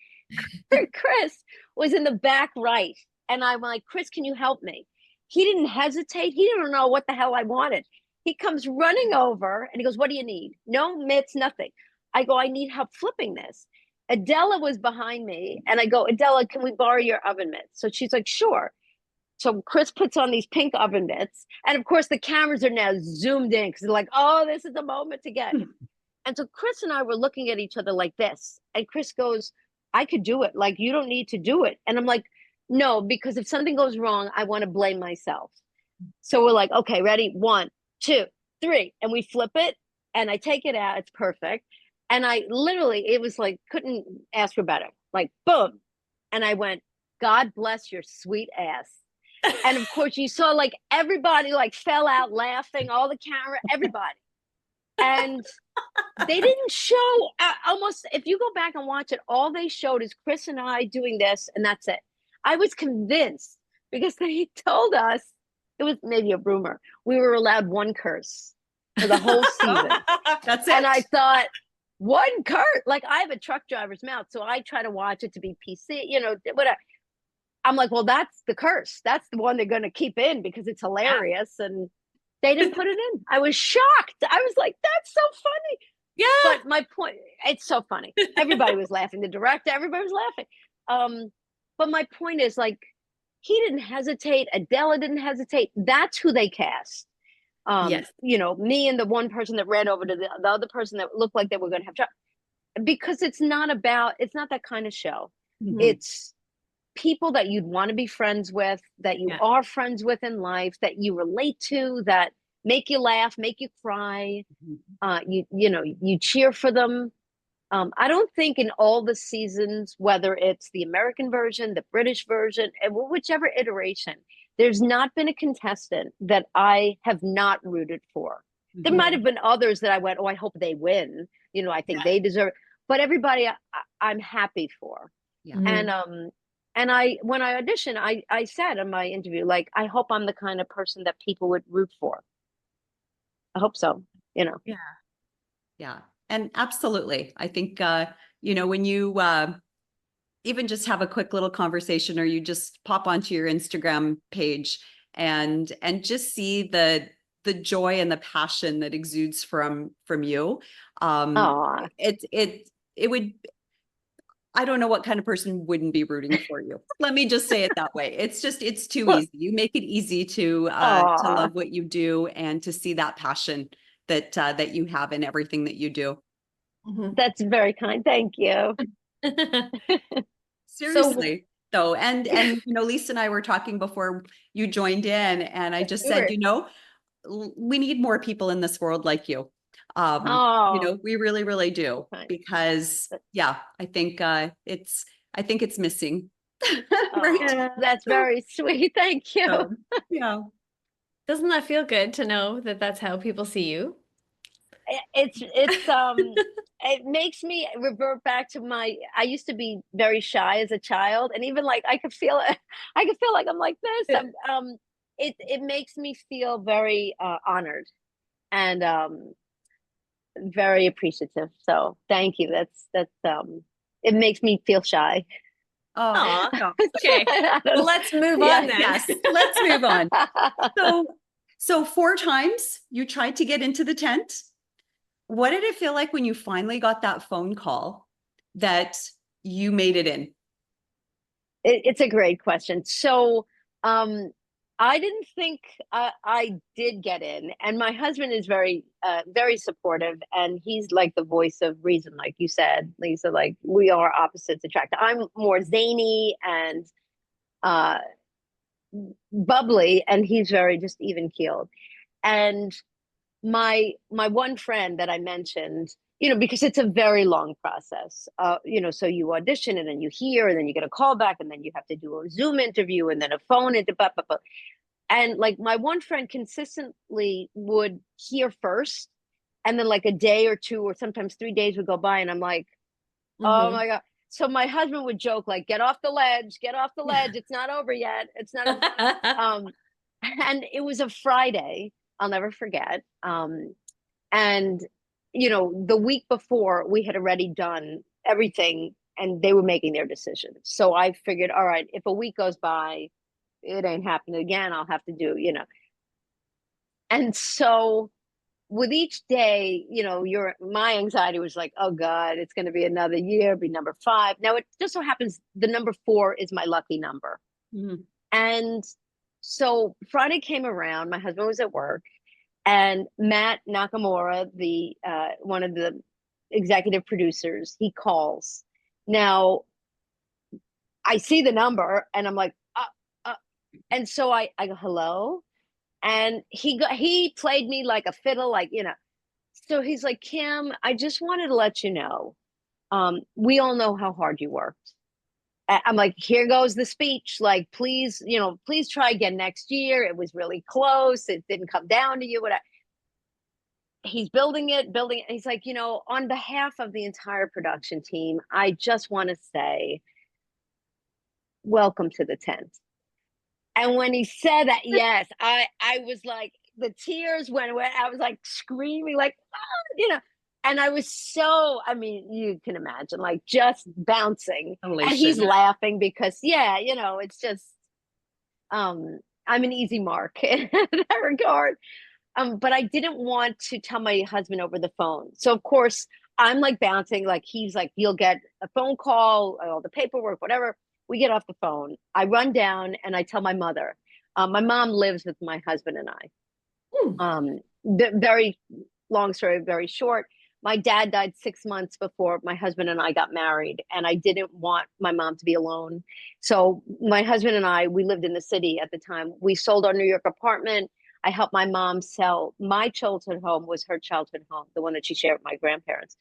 Chris was in the back right. And I'm like, Chris, can you help me? He didn't hesitate. He didn't know what the hell I wanted. He comes running over and he goes, what do you need? No mitts, nothing. I go, I need help flipping this. Adela was behind me. And I go, Adela, can we borrow your oven mitts? So she's like, sure. So Chris puts on these pink oven mitts. And of course, the cameras are now zoomed in because they're like, oh, this is the moment to get. And so Chris and I were looking at each other like this. And Chris goes, I could do it. Like, you don't need to do it. And I'm like, no, because if something goes wrong, I want to blame myself. So we're like, okay, ready? 1, 2, 3. And we flip it and I take it out. It's perfect. And I literally, it was like, couldn't ask for better. Like, boom. And I went, God bless your sweet ass. And of course, you saw like everybody like fell out laughing, all the camera, everybody. And they didn't show almost, if you go back and watch it, all they showed is Chris and I doing this, and that's it. I was convinced because they told us, it was maybe a rumor, we were allowed one curse for the whole season. That's it. And I thought, one curse? Like, I have a truck driver's mouth, so I try to watch it to be PC, whatever. I'm like, well, that's the curse. That's the one they're going to keep in because it's hilarious. Yeah. And they didn't put it in. I was shocked. I was like, that's so funny. Yeah. But my point, it's so funny. Everybody was laughing. The director, everybody was laughing. But my point is, like, he didn't hesitate. Adela didn't hesitate. That's who they cast. Yes. Me and the one person that ran over to the other person that looked like they were going to have trouble. Because it's not that kind of show. Mm-hmm. It's people that you'd want to be friends with, that you are friends with in life, that you relate to, that make you laugh, make you cry. You cheer for them. I don't think in all the seasons, whether it's the American version, the British version, whichever iteration, there's not been a contestant that I have not rooted for. There might have been others that I went, oh, I hope they win. I think they deserve it. But everybody I'm happy for. Yeah. And when I auditioned, I said in my interview, like, I hope I'm the kind of person that people would root for. I hope so, Yeah. Yeah. And absolutely. I think, when you even just have a quick little conversation, or you just pop onto your Instagram page and just see the joy and the passion that exudes from you. It would, I don't know what kind of person wouldn't be rooting for you. Let me just say it that way. It's just, it's too Well, easy. You make it easy to aw, love what you do and to see that passion that you have in everything that you do. Mhm. that's very kind. Thank you. So Seriously, though. And Lisa and I were talking before you joined in, and I just said, sure. we need more people in this world like you. Oh, We really, really do, kind. because yeah, I think it's missing. Right. Oh, Yeah. that's very sweet. Thank you. So, yeah. Doesn't that feel good to know that that's how people see you? It's it makes me revert back to I used to be very shy as a child, and even like I could feel it. I could feel like I'm like this. It makes me feel very honored and very appreciative. So thank you. That's it makes me feel shy. Oh, Aw. yeah. Okay. I don't Well, know. let's move on Yeah. then. Yes. Let's move on. So, so 4 times you tried to get into the tent. What did it feel like when you finally got that phone call that you made it in? It's a great question. So, um, I didn't think I did get in, and my husband is very supportive, and he's like the voice of reason, like you said, Lisa. Like we are opposites attract. I'm more zany and uh, bubbly, and he's very just even keeled. And my one friend that I mentioned, because it's a very long process. So you audition and then you hear and then you get a call back and then you have to do a Zoom interview and then a phone interview. And like my one friend consistently would hear first, and then like a day or two or sometimes 3 days would go by, and I'm like, oh Mhm. my God. So my husband would joke like, get off the ledge. It's not over yet. It's not over. Um, and it was a Friday. I'll never forget. And the week before we had already done everything and they were making their decisions. So I figured, all right, if a week goes by, it ain't happening again. I'll have to do. And so with each day, my anxiety was like, oh God, it's going to be another year, be number 5. Now it just so happens the number 4 is my lucky number. Mhm. And so Friday came around, my husband was at work, and Matt Nakamura, the one of the executive producers, he calls. Now I see the number and I'm like, and so I go hello, and he played me like a fiddle, like. So he's like, Kim, I just wanted to let you know, we all know how hard you worked. I'm like, here goes the speech. Like, please try again next year. It was really close. It didn't come down to you. Whatever. He's building it. He's like, on behalf of the entire production team, I just want to say, welcome to the tent. And when he said that, yes, I was like, the tears went away. I was like screaming, like, and I was so, I mean, you can imagine, like just bouncing. And he's Elation. laughing because, yeah, it's just, I'm an easy mark in that regard. But I didn't want to tell my husband over the phone. So of course I'm like bouncing, like he's like, you'll get a phone call, all the paperwork, whatever. We get off the phone. I run down and I tell my mother. My mom lives with my husband and I. Hmm. Very long story, very short. My dad died 6 months before my husband and I got married, and I didn't want my mom to be alone. So my husband and I, we lived in the city at the time. We sold our New York apartment. I helped my mom sell my childhood home, was her childhood home, the one that she shared with my grandparents.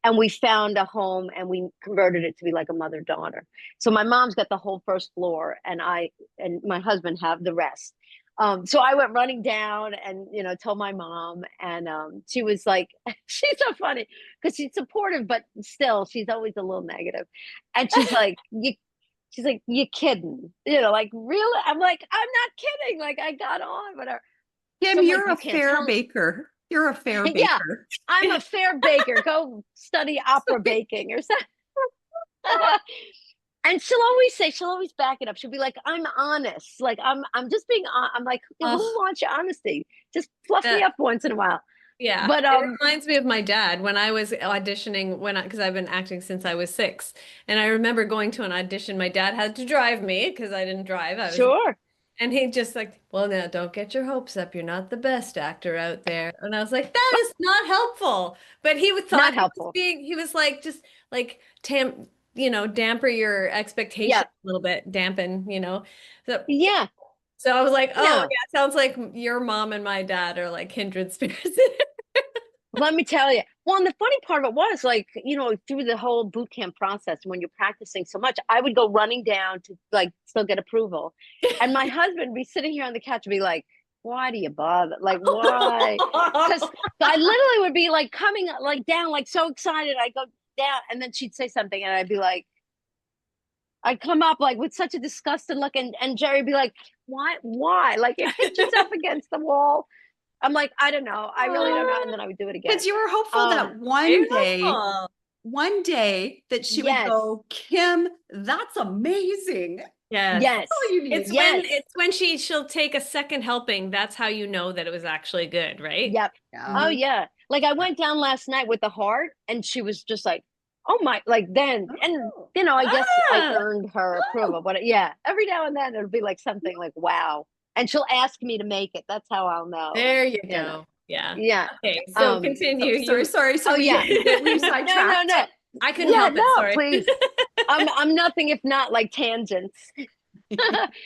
And we found a home and we converted it to be like a mother-daughter. So my mom's got the whole first floor, and I and my husband have the rest. So I went running down and told my mom, and she was like, she's so funny because she's supportive, but still she's always a little negative. And she's like, you kidding? Like really? I'm like, I'm not kidding. Like I got on, whatever. So Kim, I'm like, you're you a can't fair tell. baker. You're a fair Yeah, baker. I'm a fair baker. Go study opera baking or something. And she'll always back it up. She'll be like, I'm honest. Like I'm just being I'm like, who Oh, wants your honesty? Just fluff me that up once in a while. Yeah, But it reminds me of my dad when I was auditioning because I've been acting since I was 6. And I remember going to an audition. My dad had to drive me because I didn't drive. I was sure, And he just like, well, now don't get your hopes up. You're not the best actor out there. And I was like, that is not helpful. But he would thought not he was helpful. being, he was like, just like damper your expectation Yeah, a little bit, dampen, So, yeah, so I was like, oh no. yeah, sounds like your mom and my dad are like kindred spirits. Let me tell you. Well, and the funny part of it was like, through the whole boot camp process, when you're practicing so much, I would go running down to like still get approval. And my husband would be sitting here on the couch and be like, why do you bother? Like, why? Because I literally would be like coming like down, like so excited. I go down, and then she'd say something, and I'd be like, I'd come up like with such a disgusted look, and Jerry'd be like, why? Like you hit yourself against the wall. I'm like, I don't know. I really don't know. And then I would do it again. Because you were hopeful that Beautiful. one day that she would Yes. go, Kim, that's amazing. Yes. Yes. All you It's need. when Yes. it's when she'll take a second helping. That's how you know that it was actually good, right? Yep. Yeah. Oh Mhm. yeah. Like I went down last night with the heart, and she was just like, "Oh my!" Like then, and Oh. I guess I Ah, earned her approval. But yeah, every now and then it'll be like something like, "Wow," and she'll ask me to make it. That's how I'll know. there you You know. go. Yeah. Yeah. Okay, so Um. continue. Sorry. So Oh we yeah. we No. No. sidetracked. No. I couldn't Yeah. help it, No. sorry. Please. I'm nothing if not like tangents.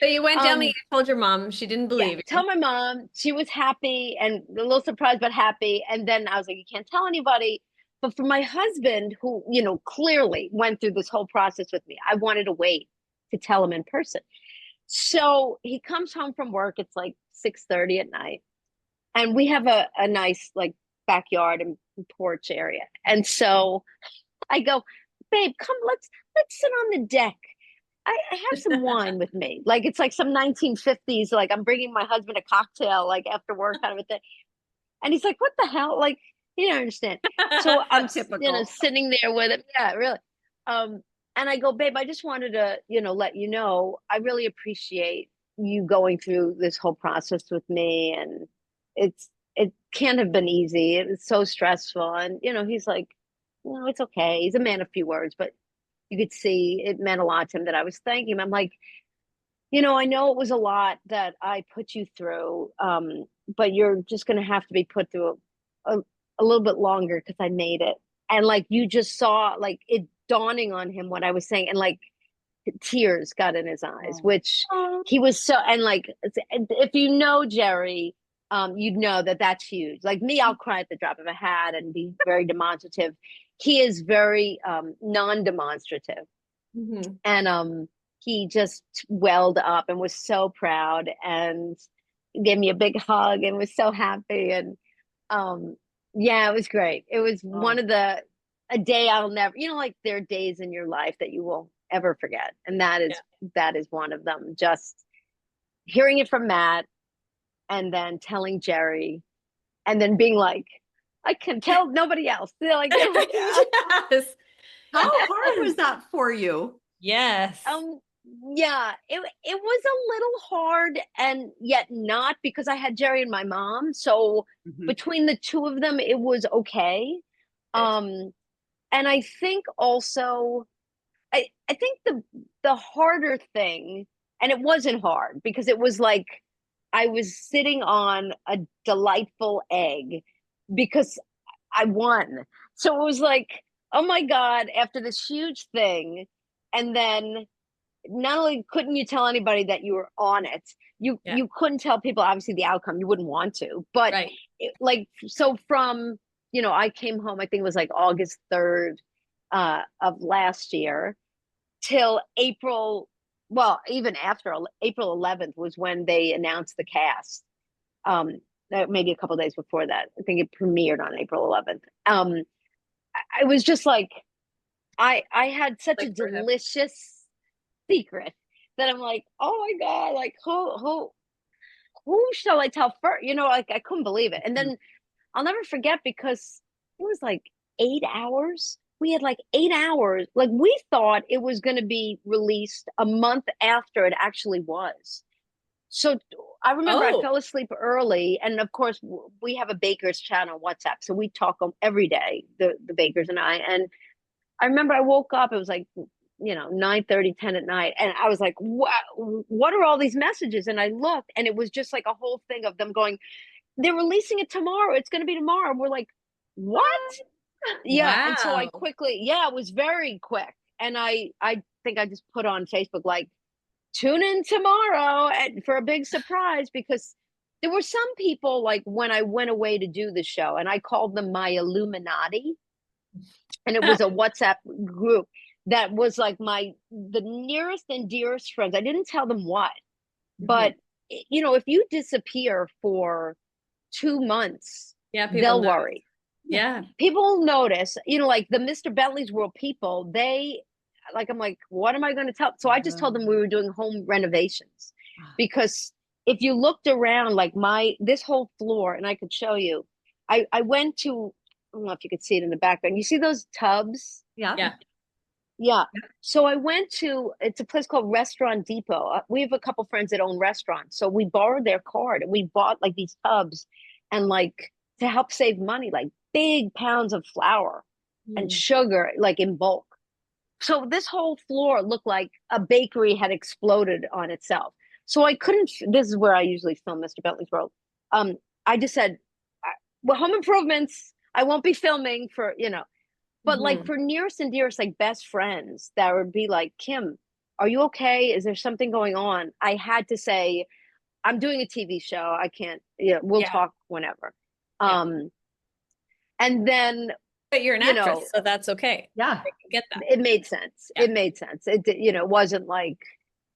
So you went down there, you um. told your mom, she didn't Yeah, believe you. tell my mom. She was happy and a little surprised, but happy. And then I was like, you can't tell anybody. But for my husband, who, clearly went through this whole process with me, I wanted to wait to tell him in person. So he comes home from work. It's like 6:30 at night. And we have a nice like backyard and porch area. And so I go, babe, come, let's sit on the deck. I have some wine with me. Like it's like some 1950s, like I'm bringing my husband a cocktail, like after work kind of a thing. And he's like, what the hell? Like, he don't understand. So I'm, Typical. sitting there with him. Yeah, really. Um, and I go, babe, I just wanted to, let you know, I really appreciate you going through this whole process with me. And it can't have been easy. It was so stressful. And, he's like, it's okay. He's a man of few words, but you could see it meant a lot to him that I was thanking him. I'm like, I know it was a lot that I put you through, but you're just going to have to be put through a little bit longer because I made it. And like you just saw like it dawning on him what I was saying, and like tears got in his eyes, Oh. which he was so, and like if you know Jerry, you'd know that that's huge. Like me, I'll cry at the drop of a hat and be very demonstrative. He is very non-demonstrative, Mhm. and he just welled up and was so proud and gave me a big hug and was so happy. And yeah, it was great. It was Oh. one of the a day I'll never, like there are days in your life that you will ever forget, and that is one of them. Just hearing it from Matt, and then telling Jerry, and then being like, I can tell nobody else. They're like, Yes. How hard was that for you? Yes. Um, yeah, it was a little hard and yet not, because I had Jerry and my mom. So Mhm. between the two of them, it was okay. Good. Um, and I think also I think the harder thing, and it wasn't hard because it was like I was sitting on a delightful egg because I won. So it was like, oh my God, after this huge thing, and then not only couldn't you tell anybody that you were on it, you Yeah. you couldn't tell people obviously the outcome. You wouldn't want to, but Right. like so from I came home. I think it was like August 3rd of last year till April. Well, even after April 11th was when they announced the cast. Um, maybe a couple days before that. I think it premiered on April 11th. I was just like, I had such a Like forever. delicious secret that I'm like, oh my God, like who shall I tell first? Like I couldn't believe it. And then I'll never forget because it was like 8 hours. We had like 8 hours. Like we thought it was going to be released a month after it actually was. So I remember I Oh, fell asleep early, and of course we have a baker's channel WhatsApp, so we talk every day, the bakers and I. And I remember I woke up, it was like 9:30, 10 at night, and I was like, what are all these messages? And I looked, and it was just like a whole thing of them going, they're releasing it tomorrow, it's going to be tomorrow. And we're like, what? Yeah. And so I wow. quickly, yeah, it was very quick. And I think I just put on Facebook like, tune in tomorrow for a big surprise, because there were some people, like when I went away to do the show, and I called them my Illuminati, and it was a WhatsApp group that was like the nearest and dearest friends. I didn't tell them what, Mhm. but if you disappear for 2 months, Yeah, people they'll notice. worry. Yeah. People notice, like the Mr. Bentley's World people, they like, I'm like, what am I going to tell? So I just told them we were doing home renovations, because if you looked around, like this whole floor, and I could show you, I went to, I don't know if you could see it in the background. You see those tubs? Yeah. Yeah. Yeah. So I went to, it's a place called Restaurant Depot. We have a couple friends that own restaurants. So we borrowed their card, and we bought like these tubs, and like to help save money, like big pounds of flour and Mm. sugar, like in bulk. So this whole floor looked like a bakery had exploded on itself. So I couldn't, this is where I usually film Mr. Bentley's World. I just said, well, home improvements, I won't be filming for. But like Mhm. for nearest and dearest, like best friends, that would be like, Kim, are you okay? Is there something going on? I had to say, I'm doing a TV show. I can't, we'll Yeah. talk whenever. Yeah. Um, and then, But you're an you know, actress, so that's okay. Yeah. I can get that. it made sense. Yeah. It made sense. It wasn't like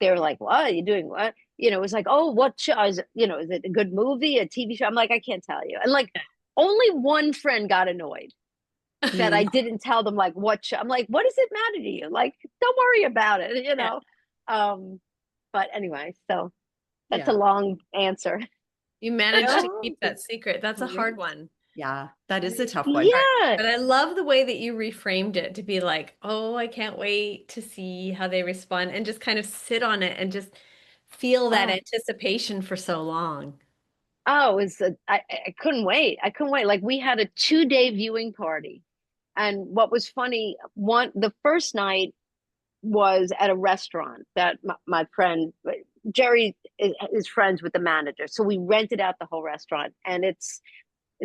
they were like, what are you doing? What? It was like, oh, what show is it? Is it a good movie, a TV show? I'm like, I can't tell you. And like, only one friend got annoyed that Mm. I didn't tell them like what show. I'm like, what does it matter to you? Like, don't worry about it. Yeah. Um, but anyway, so that's a Yeah. long answer. You managed to No, keep that that's secret. That's a hard great. one. Yeah, that is a tough one. Hard. Yeah. But I love the way that you reframed it to be like, oh, I can't wait to see how they respond and just kind of sit on it and just feel that Oh, anticipation for so long. oh, I couldn't wait. I couldn't wait. Like we had a 2-day viewing party. And what was funny, the first night was at a restaurant that my friend Jerry is friends with the manager. So we rented out the whole restaurant, and it's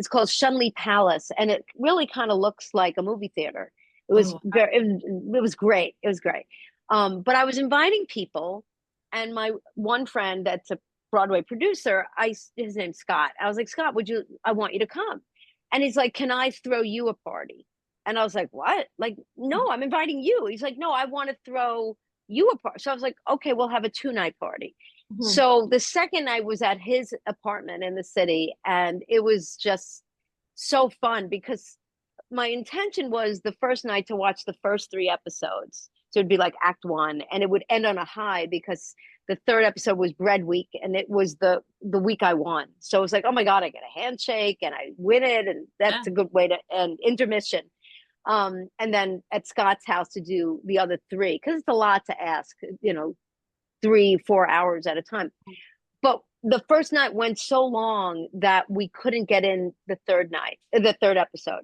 called Shunley Palace, and it really kind of looks like a movie theater. It was Oh, very, it was great. It was great. But I was inviting people, and my one friend that's a Broadway producer, his name's Scott. I was like, Scott, I want you to come. And he's like, can I throw you a party? And I was like, what? Like, no, I'm inviting you. He's like, no, I want to throw you a party. So I was like, okay, we'll have a 2-night party. mhm. So the second night was at his apartment in the city, and it was just so fun, because my intention was the first night to watch the first 3 episodes. So it'd be like act one, and it would end on a high, because the third episode was bread week, and it was the week I won. So it was like, oh my God, I get a handshake and I win it. And Yeah. that's a good way to end intermission. And then at Scott's house to do the other three, because it's a lot to ask, 3-4 hours at a time. But the first night went so long that we couldn't get in the third episode.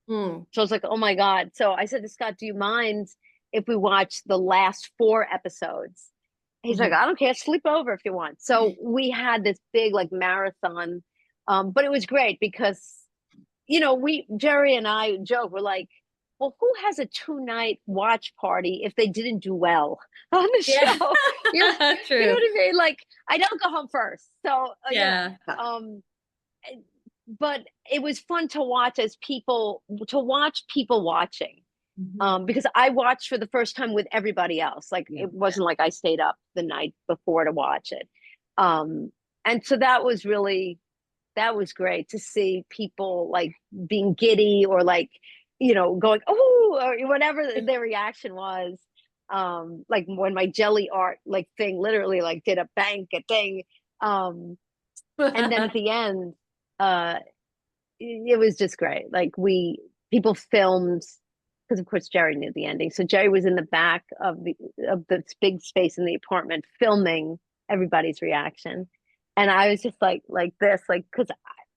Mm. So I was like, oh my God. So I said to Scott, do you mind if we watch the last 4 episodes? He's like, Mhm. I don't care, sleep over if you want. So we had this big like marathon. But it was great because, Jerry and I joke, we're like, well, who has a 2-night watch party if they didn't do well on the Yeah. show? You know, you know True. what I mean? Like, I don't go home first. So, Yeah. um, but it was fun to watch people watching. Mhm. Because I watched for the first time with everybody else. Like Yeah. it wasn't like I stayed up the night before to watch it. Um, and so that was great to see people like being giddy, or like, going, oh, or whatever their reaction was. Like when my jelly art like thing literally like did a thing. Um, and then at the end, uh, it was just great. Like people filmed, because of course Jerry knew the ending. So Jerry was in the back of the big space in the apartment filming everybody's reaction. And I was just like this, like, because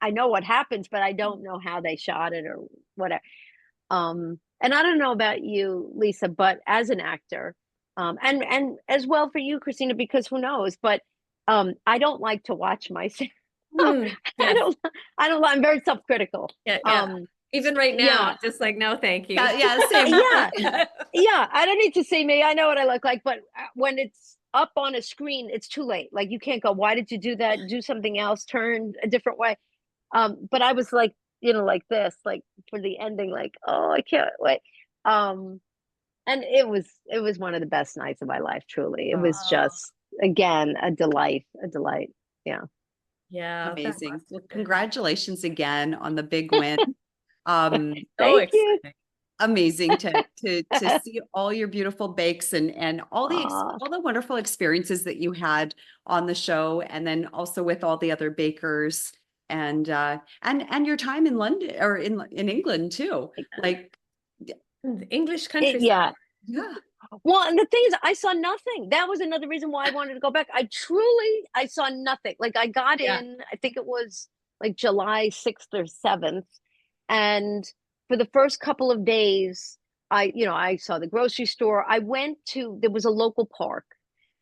I know what happens, but I don't know how they shot it or whatever. And I don't know about you, Lisa, but as an actor, and as well for you, Christina, because who knows, but I don't like to watch myself. I Yes. don't, I'm very self-critical. Yeah. Yeah. Even right now, Yeah, just like, no, thank you. Yeah, yeah, same. yeah, Yeah. yeah. I don't need to see me. I know what I look like, but when it's up on a screen, it's too late. Like you can't go, why did you do that? Do something else, turn a different way. But I was like, like this, like for the ending, like, oh, I can't wait. Um, and it was one of the best nights of my life, truly. It was Oh, just again a delight, a delight. Yeah. yeah, that Amazing. must Well, have been congratulations again on the big win. so Thank you. exciting. Amazing to see all your beautiful bakes and Aw. all the wonderful experiences that you had on the show, and then also with all the other bakers and your time in London or in England too. Like, The English Yeah. countryside. yeah, Well, and the thing is, I saw nothing. That was another reason why I wanted to go back. I saw nothing. Like I got Yeah. in, I think it was like July 6th or 7th. And for the first couple of days, I saw the grocery store. There was a local park,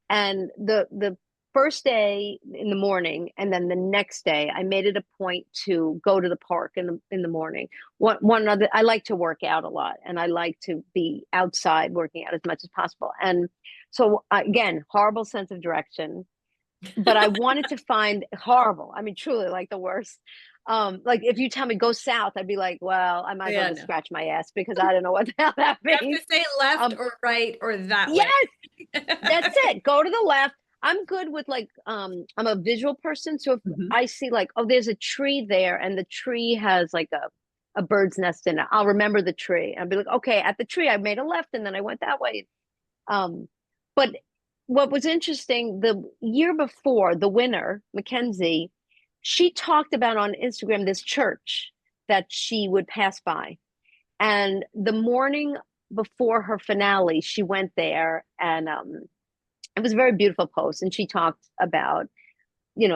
and the first day in the morning, and then the next day, I made it a point to go to the park in the morning. One other, I like to work out a lot, and I like to be outside working out as much as possible. And so again, horrible sense of direction, but I wanted to find horrible. I mean, truly like the worst. Like if you tell me go south, I'd be like, well, I might as well Yeah, just no. scratch my ass because I don't know what the hell that You have means. to say left Um, or right or that way. yes, that's it. Go to the left. I'm good with like I'm a visual person. So if mhm. I see like, oh, there's a tree there and the tree has like a bird's nest in it, I'll remember the tree. I'll be like, okay, at the tree I made a left and then I went that way. Um, but what was interesting, the year before, the winner, Mackenzie, she talked about on Instagram this church that she would pass by. And the morning before her finale, she went there and it was a very beautiful post. And she talked about,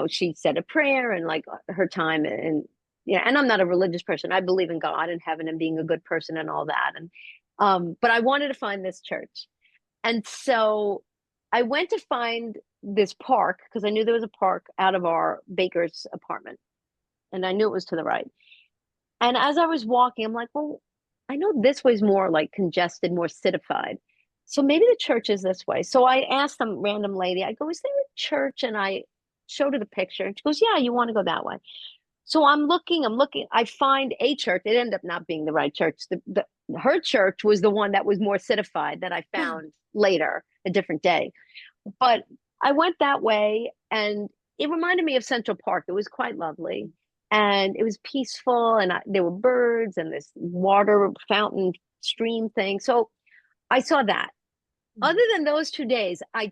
she said a prayer and like her time and yeah, and I'm not a religious person. I believe in God and heaven and being a good person and all that. And but I wanted to find this church. And so I went to find this park because I knew there was a park out of our baker's apartment. And I knew it was to the right. And as I was walking, I'm like, well, I know this way's more like congested, more citified. So maybe the church is this way. So I asked some random lady, I go, is there a church? And I showed her the picture. And she goes, yeah, you want to go that way. So I'm looking, I find a church. It ended up not being the right church. Her church was the one that was more citified that I found later, a different day. But I went that way and it reminded me of Central Park. It was quite lovely and it was peaceful and there were birds and this water fountain stream thing. So I saw that. Other than those 2 days, I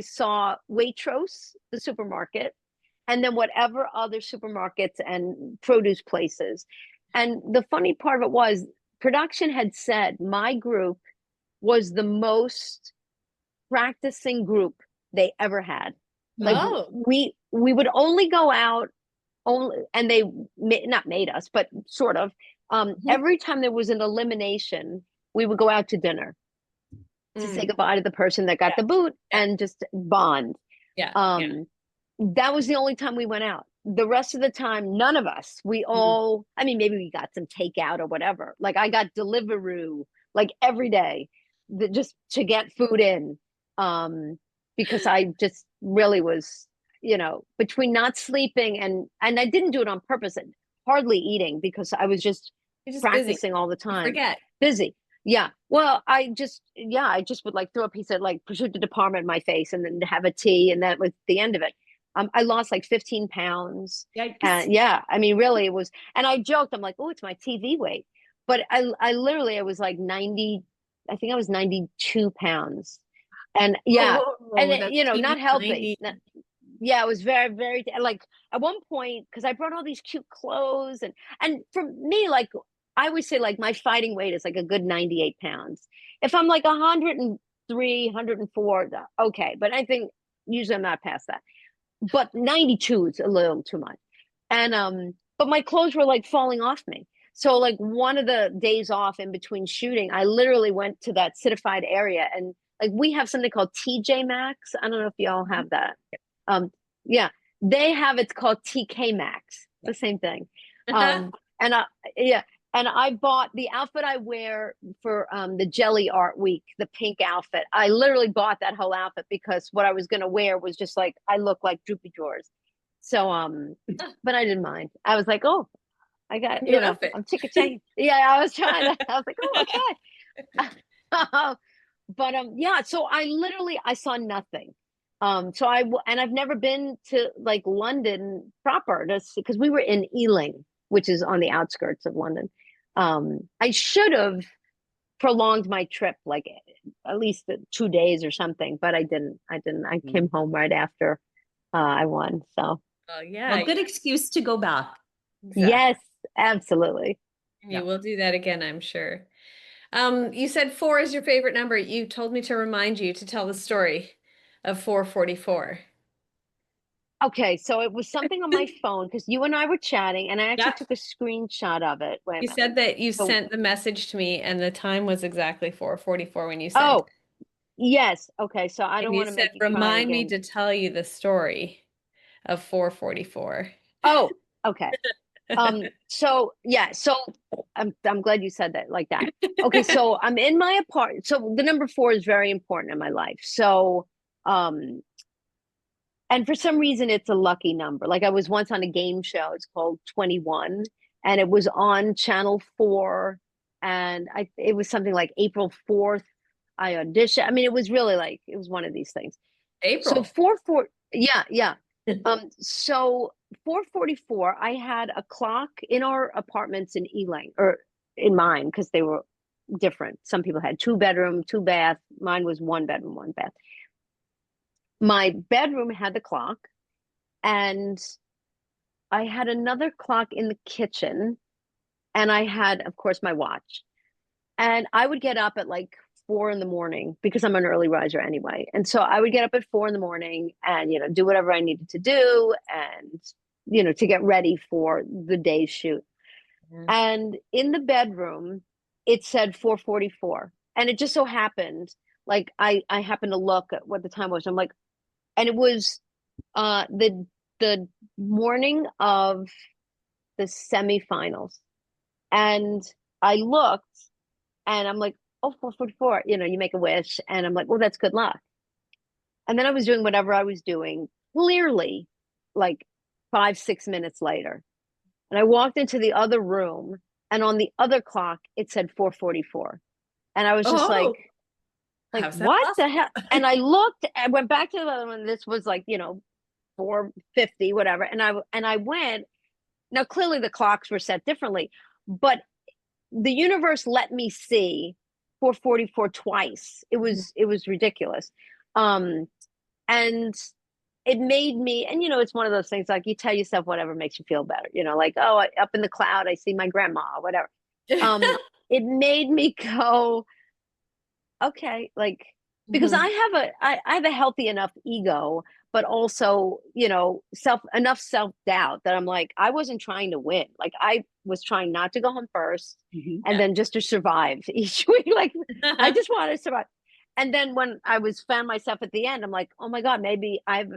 saw Waitrose, the supermarket, and then whatever other supermarkets and produce places. And the funny part of it was production had said my group was the most practicing group they ever had. Like Oh. we would only go out only, and they not made us, but sort of. Mhm. Every time there was an elimination, we would go out to dinner to say Mm. goodbye to the person that got Yeah. the boot Yeah. and just bond. Yeah. Yeah. Um, that was the only time we went out. The rest of the time, none of us. We Mhm. all, I mean, maybe we got some takeout or whatever. Like I got Deliveroo like every day just to get food in. Um, because I just really was, between not sleeping and I didn't do it on purpose, and hardly eating because I was just You're just busy. practicing all the You time. forget. Busy. Yeah. Well, I just would like throw a piece of like prosciutto di Parma in my face and then have a tea, and that was the end of it. I lost like 15 pounds. Yikes. And yeah, I mean, really, it was, and I joked, I'm like, oh, it's my TV weight. But I literally, I was like 90, I think I was 92 pounds. And yeah, and Oh, that's not TV healthy. 90. Yeah, it was very, very like at one point because I brought all these cute clothes and for me, like I always say, like my fighting weight is like a good 98 pounds. If I'm like 103, 104, okay. But I think usually I'm not past that. But 92 is a little too much. And but my clothes were like falling off me. So like one of the days off in between shooting, I literally went to that citified area, and like we have something called TJ Maxx. I don't know if y'all have that. Um, yeah, they have it's called TK Maxx, the same thing. And I yeah, and I bought the outfit I wear for the Jelly Art Week, the pink outfit. I literally bought that whole outfit because what I was gonna wear was just like I look like droopy drawers. So but I didn't mind. I was like, oh, I got, New outfit. I'm chicken change. Yeah, I was trying to, I was like, oh, okay. But yeah, so I literally I saw nothing. And I've never been to like London proper, just because we were in Ealing, which is on the outskirts of London. I should have prolonged my trip like at least 2 days or something, but I didn't. I came home right after I won. So Oh yeah. Well, good excuse to go back. Exactly. yes, absolutely. You will do that again, I'm sure. You said 4 is your favorite number. You told me to remind you to tell the story of 444. Okay, so it was something on my phone because you and I were chatting, and I actually Yep. took a screenshot of it. Wait a You minute. said that you So, sent the message to me and the time was exactly 4:44 when you sent it. oh, yes. Okay, so I And don't you want to said, make you cry remind me again. to tell you the story of 444. Oh, okay. So yeah, so I'm glad you said that like that. Okay, so I'm in my apartment. So the number 4 is very important in my life. So um and for some reason it's a lucky number. Like I was once on a game show, it's called 21, and it was on channel 4, and it was something like April 4th. I auditioned. I mean, it was really like it was one of these things. So April. 4 4, yeah, yeah. So 4:44, I had a clock in our apartments in Ealing, or in mine, because they were different. Some people had 2 bedroom, 2 bath. Mine was 1 bedroom, 1 bath. My bedroom had the clock, and I had another clock in the kitchen, and I had, of course, my watch. And I would get up at like 4 in the morning because I'm an early riser anyway. And so I would get up at 4 in the morning and, do whatever I needed to do and, to get ready for the day's shoot. Yeah. And in the bedroom, it said 4:44. And it just so happened, like I happened to look at what the time was. I'm like, and it was the morning of the semifinals. And I looked and I'm like, oh, 4:44, you make a wish. And I'm like, well, that's good luck. And then I was doing whatever I was doing, clearly like 5, 6 minutes later. And I walked into the other room, and on the other clock, it said 4:44. And I was just Oh, like, how's that what the possible? hell? And I looked, I went back to the other one. This was like, 4:50, whatever. And I went, now clearly the clocks were set differently, but the universe let me see 4:44 twice. It was ridiculous. Um, and it made me, and it's one of those things like you tell yourself whatever makes you feel better, like, oh, up in the cloud, I see my grandma, whatever. It made me go, okay, like, because Mhm. I have a healthy enough ego, but also, self-doubt that I'm like, I wasn't trying to win. Like I was trying not to go home first, Mhm. and then just to survive each week. Like I just wanted to survive. And then when I found myself at the end, I'm like, oh my God, maybe I've,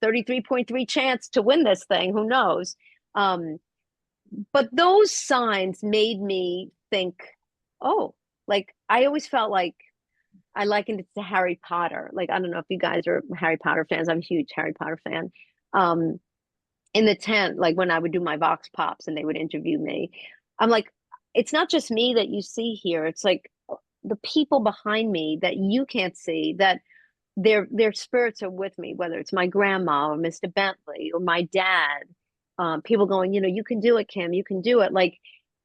33.3 chance to win this thing. Who knows? Um, but those signs made me think, oh, like I always felt like I likened it to Harry Potter. Like, I don't know if you guys are Harry Potter fans. I'm a huge Harry Potter fan. Um, in the tent, like when I would do my Vox Pops and they would interview me, I'm like, it's not just me that you see here. It's like the people behind me that you can't see, that their spirits are with me, whether it's my grandma or Mr. Bentley or my dad. People going, you can do it, Kim, you can do it. Like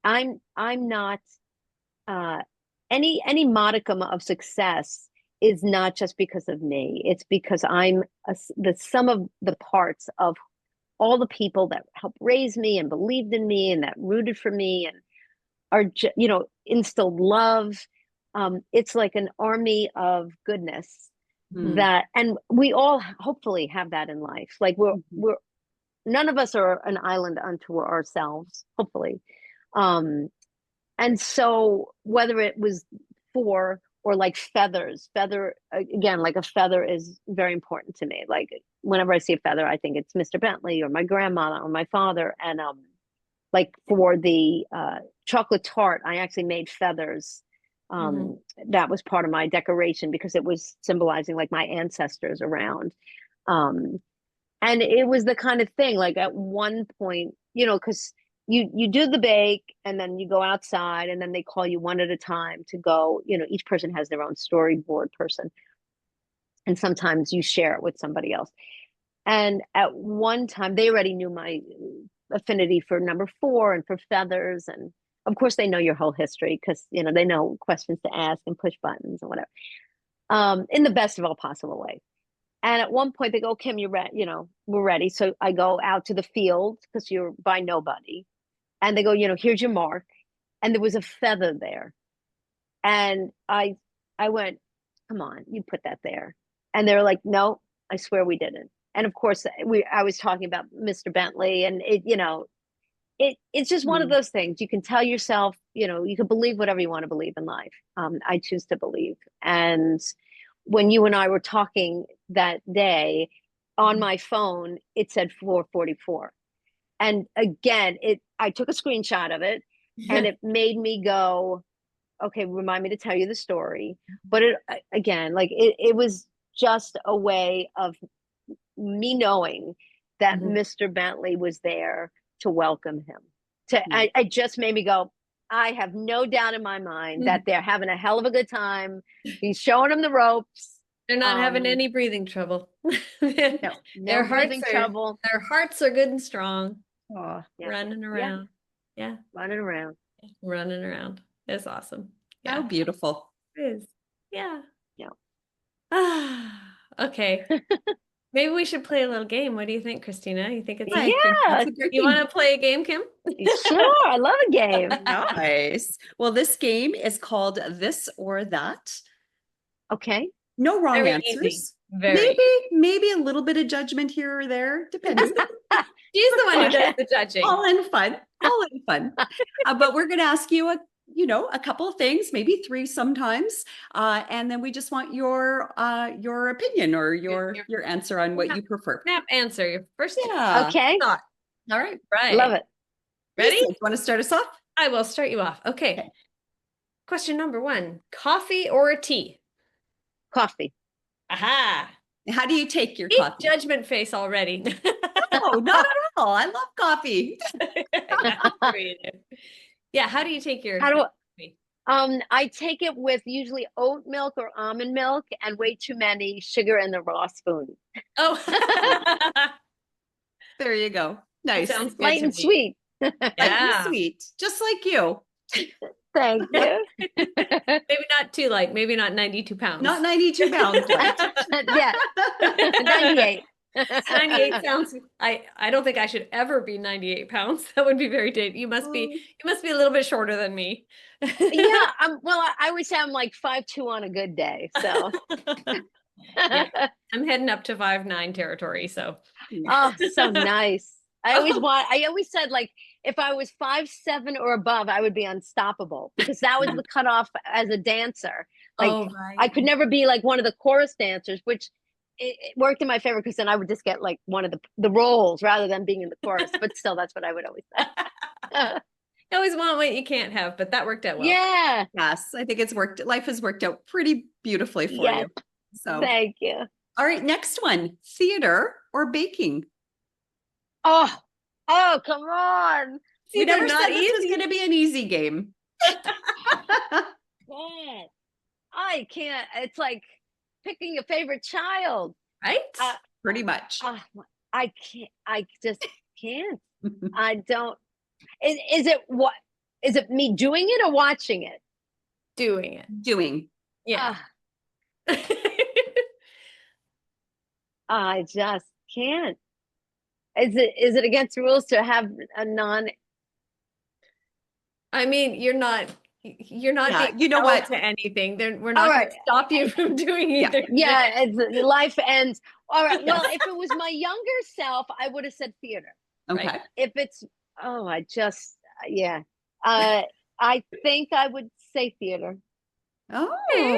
I'm not uh any modicum of success is not just because of me. It's because I'm the sum of the parts of all the people that helped raise me and believed in me and that rooted for me and are instilled love. It's like an army of goodness, Mhm. and we all hopefully have that in life. Like we're none of us are an island unto ourselves, hopefully. Um, and so whether it was for or like feathers, feather again, like a feather is very important to me. Like whenever I see a feather, I think it's Mr. Bentley or my grandma or my father. And like for the chocolate tart, I actually made feathers. Hmm. That was part of my decoration because it was symbolizing like my ancestors around. Um, and it was the kind of thing like at one point, because you do the bake and then you go outside and then they call you one at a time to go, each person has their own storyboard person, and sometimes you share it with somebody else. And at one time they already knew my affinity for number 4 and for feathers, and of course they know your whole history because they know questions to ask and push buttons and whatever, in the best of all possible ways. And at one point they go, Kim, you're ready, we're ready. So I go out to the field because you're by nobody. And they go, here's your mark. And there was a feather there. And I went, come on, you put that there. And they were like, no, I swear we didn't. And of course I was talking about Mr. Bentley, and it's just one of Mhm. those things. You can tell yourself, you can believe whatever you want to believe in life. I choose to believe. And when you and I were talking that day on my phone, it said 444. And again, I took a screenshot of it and it made me go, okay, remind me to tell you the story. But it again, like it was just a way of me knowing that Hmm. Mr. Bentley was there to welcome him. Mhm. I just made me go, I have no doubt in my mind that they're having a hell of a good time. He's showing them the ropes. They're not having Um, any breathing trouble. no Their hearts breathing are trouble. their hearts are good and strong, Oh, Yeah, running yeah, around. Yeah, running around. running around. It's awesome. how Yeah, beautiful. it is. Yeah. Yeah. Ah, okay. Maybe we should play a little game. What do you think, Christina? You think it's I think that's Yeah, a great you want game. to play a game, Kim? sure. I love a game. Nice. Well, this game is called This or That. Okay. No wrong Very easy. answers. Very Maybe, easy. maybe a little bit of judgment here or there, depending. She's the one who does Okay. the judging. All in fun, all in fun. But we're going to ask you a couple of things, maybe 3 sometimes, and then we just want your opinion or your answer on what Snap, you prefer. snap answer. Your first Yeah. Okay. thought. All right. Love Right. it. Ready? Lisa, you want to start us off? I will start you off. Okay. Okay. Question number 1. Coffee or a tea? Coffee. Aha. How do you take your Deep coffee? judgment face already. Oh, not at all. I love coffee. I'm sure you do. Yeah, how do you take your How do coffee? I take it with usually oat milk or almond milk and way too many sugar in the raw spoon. Oh, There you go. that Nice. sounds good Light to and me. sweet. Light and Yeah. sweet, just like you. Thank you. Maybe not too light, maybe not 92 Not pounds. 92 pounds light. Yeah. 98. 98 sounds I don't think I should ever be 98 pounds. That would be very dangerous. You must be a little bit shorter than me. Yeah, well, I would say I'm like 5'2" on a good day. So Yeah, I'm heading up to 5'9" territory, so oh, so nice. I always said like if I was 5'7" or above, I would be unstoppable because that was the cutoff as a dancer. Like oh I right. could never be like one of the chorus dancers, which it worked in my favor because then I would just get like one of the roles rather than being in the chorus. But still, that's what I would always say. You always want what you can't have, but that worked out well. Yeah. Yes, I think life has worked out pretty beautifully for Yes. you. So, Thank you. all right, next one, theater or baking? Oh, oh, come on. We These are never not said this was easy. going to be an easy game. Man, I can't. It's like picking a favorite child. Right? Pretty much. I can't. I just can't. I don't. Is it what? Is it me doing it or watching it? Doing it. Doing. Yeah. I just can't. Is it against the rules to have a non? I mean, you're not You're not Yeah, being you know held what? to anything. We're All not going right. to stop you from doing Yeah. either. Yeah, life ends. All right. Well, Yes. if it was my younger self, I would have said theater. Right. Okay. If it's, oh, I just, yeah. Uh, I think I would say theater. Okay.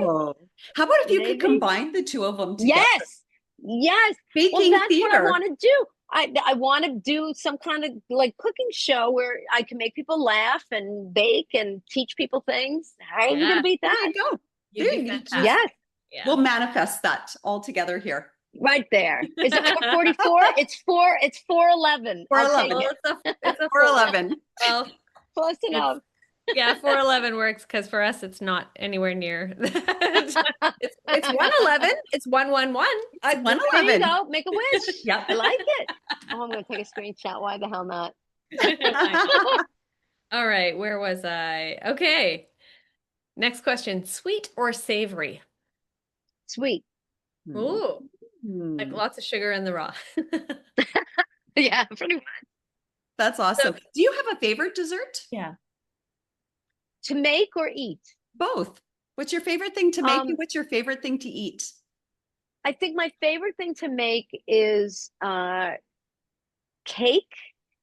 Oh, how about if you could Maybe. combine the two of them together? Yes. Yes. Well, Baking that's what I theater. want to do. I want to do some kind of like cooking show where I can make people laugh and bake and teach people things. How are you going Yeah. to beat There that? you go. You'd There be you just, fantastic. Yes, Yeah. we'll manifest that all together here. right there. Is it 444? It's 411. Four I'll take eleven. Well, it. it's a 411. well, Close enough. yeah, 411 works because for us it's not anywhere near. It's 111. It's 111. There you 111. go. Make a wish. Yep. I like it. Oh, I'm going to take a screenshot. Why the hell not? All right, where was I? Okay. Next question. Sweet or savory? Sweet. Ooh, like Hmm. lots of sugar in the raw. Yeah, pretty much. That's awesome. Do you have a favorite dessert? Yeah. To make or eat? Both. What's your favorite thing to make Um, and what's your favorite thing to eat? I think my favorite thing to make is cake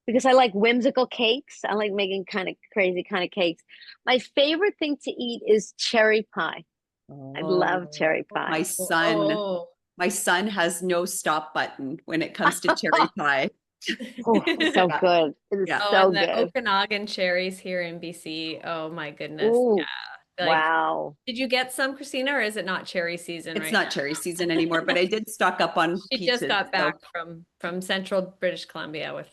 because I like whimsical cakes. I like making kind of crazy kind of cakes. My favorite thing to eat is cherry pie. I love cherry My pie. son, Oh. my son has no stop button when it comes to cherry pie. Oh, it's so Yeah. good. It is Yeah. Oh, so and the good. Okanagan cherries here in BC. Oh my goodness. Ooh, Yeah. Like, wow. did you get some, Christina, or is it not cherry season It's right not now? cherry season anymore, but I did stock up on She just peaches. got So back from central British Columbia with,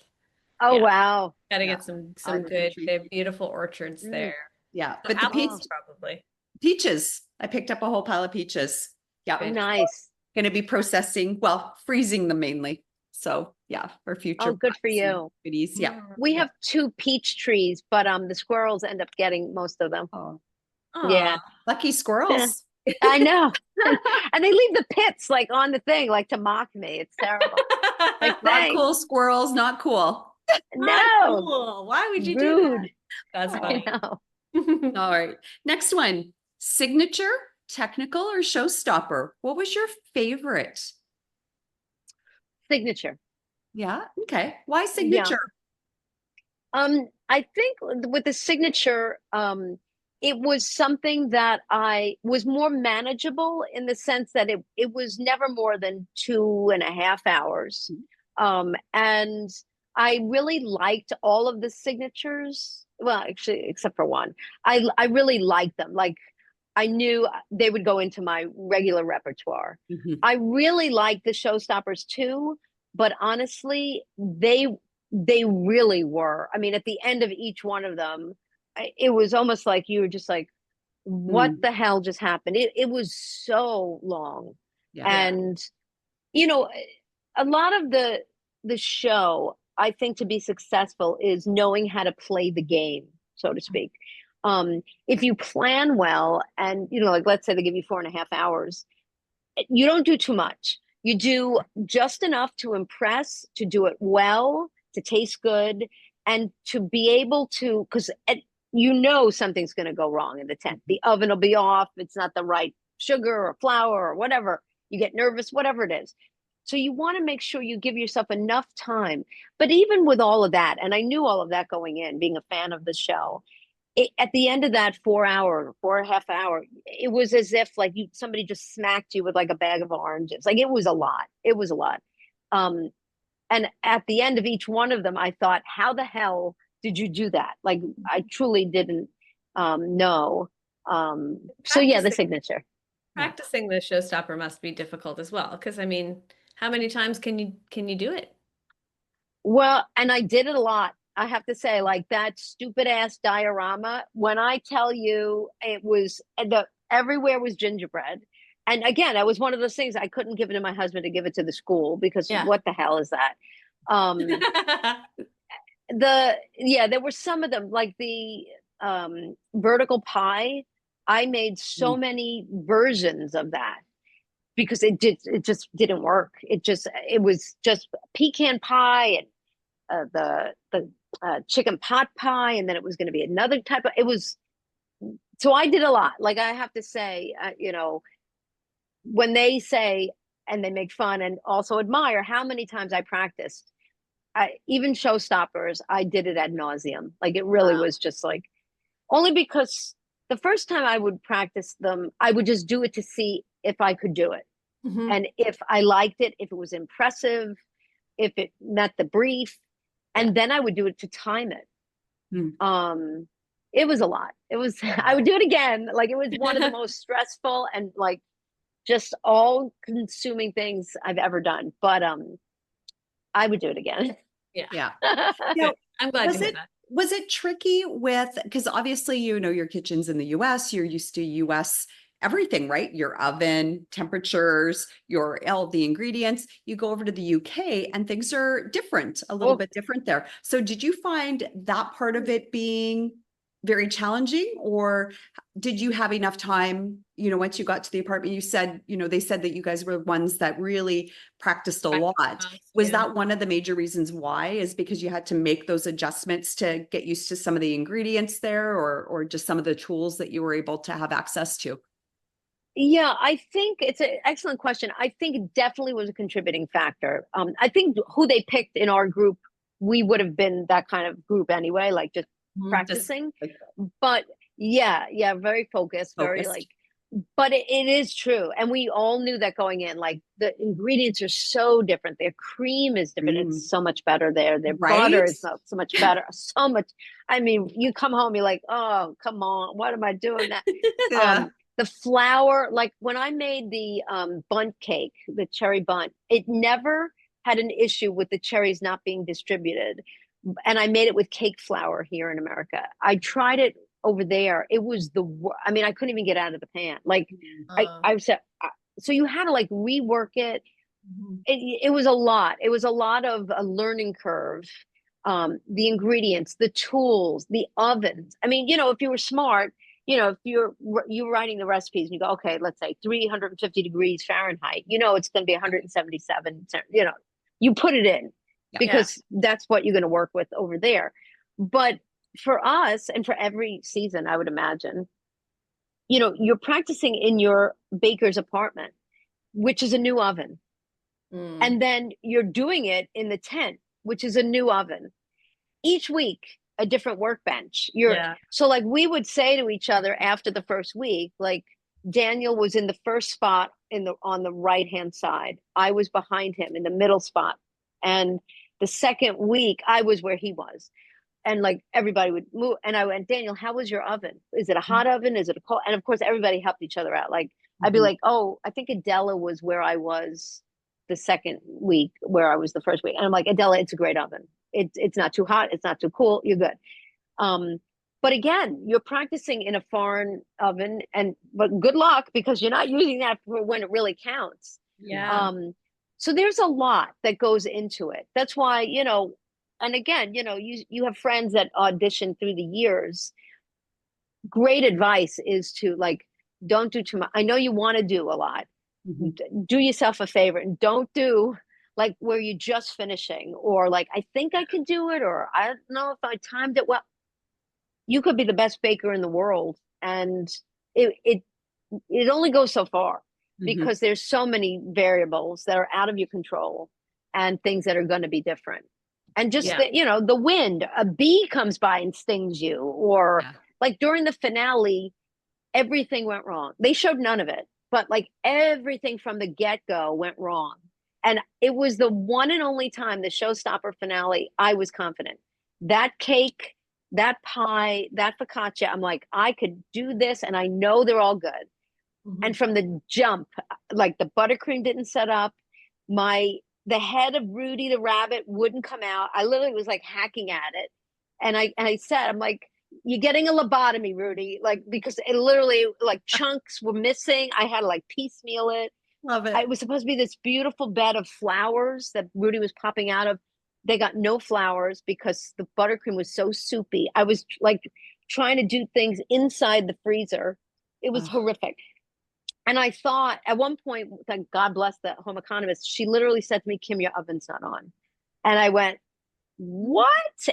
Oh, yeah, wow. got to yeah, get some I can good, treat they have you. beautiful orchards Mm. there. Yeah, So but the Oh, apples probably. peaches, I picked up a whole pile of peaches. Yeah, oh, Good. nice. going to be processing, well, freezing them mainly. So yeah, for future Oh, good for pies and you. goodies. Yeah. We Yeah. have 2 peach trees, but the squirrels end up getting most of them. Oh, Aw. Yeah. lucky squirrels. I know. And they leave the pits like on the thing, like to mock me. It's terrible. Like, Not thanks. cool squirrels, not cool. Not No, cool. Why would you do rude. that? That's I funny. know. All right. Next one. Signature, technical, or showstopper? What was your favorite? Signature. Yeah. Okay. Why Yeah. signature? I think with the signature, it was something that I was more manageable in the sense that it was never more than 2.5 hours. And I really liked all of the signatures. Well, actually, except for one. I really liked them. Like I knew they would go into my regular repertoire. Mhm. I really liked the showstoppers too, but honestly, they really were. I mean, at the end of each one of them, it was almost like you were just like, what Mm, the hell just happened? It was so long. yeah. And you know, a lot of the show, I think to be successful is knowing how to play the game, so to speak. If you plan well and like let's say they give you 4.5 hours, you don't do too much. You do just enough to impress, to do it well, to taste good, and to be able to, because something's going to go wrong in the tent. The oven will be off. It's not the right sugar or flour or whatever. You get nervous, whatever it is. So you want to make sure you give yourself enough time. But even with all of that, and I knew all of that going in, being a fan of the show, at the end of that 4 hour, 4.5 hour, it was as if like somebody just smacked you with like a bag of oranges. Like it was a lot. It was a lot. Um, and at the end of each one of them, I thought, how the hell did you do that? Like I truly didn't know. So yeah, the Practicing signature. practicing the showstopper must be difficult as well. Because I mean, how many times can you do it? Well, and I did it a lot. I have to say, like that stupid ass diorama. When I tell you, it was everywhere was gingerbread. And again, that was one of those things I couldn't give it to my husband to give it to the school because Yeah. what the hell is that? Um, there were some of them like the vertical pie. I made so Mm. many versions of that because it just didn't work. It was just pecan pie and the chicken pot pie, and then it was going to be another type of. It was So I did a lot. Like I have to say, when they say and they make fun and also admire how many times I practiced, even showstoppers, I did it ad nauseum. Like it really Wow. was just like, only because the first time I would practice them, I would just do it to see if I could do it. Mhm. And if I liked it, if it was impressive, if it met the brief, Yeah. and then I would do it to time it. Mm. Um, it was a lot. It was, I would do it again. Like it was one of the most stressful and like just all consuming things I've ever done. But I would do it again. Yeah. Yeah. Good. Now, I'm glad to was hear it that. was it tricky with, because obviously your kitchen's in the US, you're used to US everything, right? Your oven, temperatures, your all the ingredients. You go over to the UK and things are different, a little Oh, bit different there. So did you find that part of it being very challenging, or did you have enough time, once you got to the apartment? You said, they said that you guys were ones that really practiced a Practice lot. fast, Was yeah. that one of the major reasons why, is because you had to make those adjustments to get used to some of the ingredients there, or just some of the tools that you were able to have access to? yeah, I think it's an excellent question. I think it definitely was a contributing factor. I think who they picked in our group, we would have been that kind of group anyway, like just Mhm. Just practicing. like But yeah, yeah, very focused, very like, focused. but it is true. And we all knew that going in, like the ingredients are so different. Their cream is different. It's Mm. so much better there. Their butter Right? is not so much better. So much. I mean, you come home, you're like, oh, come on. What am I doing that? Yeah. Um, the flour, like when I made the bundt cake, the cherry bundt, it never had an issue with the cherries not being distributed. And I made it with cake flour here in America. I tried it over there. It was I mean, I couldn't even get out of the pan. Like Uh, I said, so you had to like rework it. Mhm. It was a lot. It was a lot of a learning curve. The ingredients, the tools, the ovens. I mean, if you were smart, if you're writing the recipes and you go, okay, let's say 350 degrees Fahrenheit, it's going to be 177. You put it in Yeah. yeah. because that's what you're going to work with over there. But for us and for every season, I would imagine, you're practicing in your baker's apartment, which is a new oven. Mm. And then you're doing it in the tent, which is a new oven. Each week, a different workbench. Yeah. So like we would say to each other after the first week, like Daniel was in the first spot on the right hand side. I was behind him in the middle spot. And the second week, I was where he was. And like everybody would move. And I went, Daniel, how was your oven? Is it a hot oven? Is it a cold? And of course, everybody helped each other out. Like I'd be Mhm. like, oh, I think Adela was where I was the second week, where I was the first week. And I'm like, Adela, it's a great oven. It's not too hot. It's not too cool. You're good. Um, but again, you're practicing in a foreign oven, but good luck because you're not using that for when it really counts. Yeah. So there's a lot that goes into it. That's why, and again, you have friends that audition through the years. Great advice is to like, don't do too much. I know you want to do a lot. Mhm. Do yourself a favor and don't do like where you're just finishing or like, I think I can do it, or I don't know if I timed it well. You could be the best baker in the world, and it it it only goes so far Mhm. because there's so many variables that are out of your control and things that are going to be different. And just Yeah. the wind, a bee comes by and stings you, or Yeah. like during the finale, everything went wrong. They showed none of it, but like everything from the get-go went wrong. And it was the one and only time, the showstopper finale, I was confident. That cake, that pie, that focaccia, I'm like, I could do this and I know they're all good. And Mhm. from the jump, like the buttercream didn't set up, my the head of Rudy the rabbit wouldn't come out. I literally was like hacking at it. And I said, I'm like, you're getting a lobotomy, Rudy, like because it literally like chunks were missing. I had to like piecemeal it. Love It it. was supposed to be this beautiful bed of flowers that Rudy was popping out of. They got no flowers because the buttercream was so soupy. I was like trying to do things inside the freezer. It was Oh, horrific. And I thought at one point, like God bless the home economist, she literally said to me, Kim, your oven's not on. And I went, what?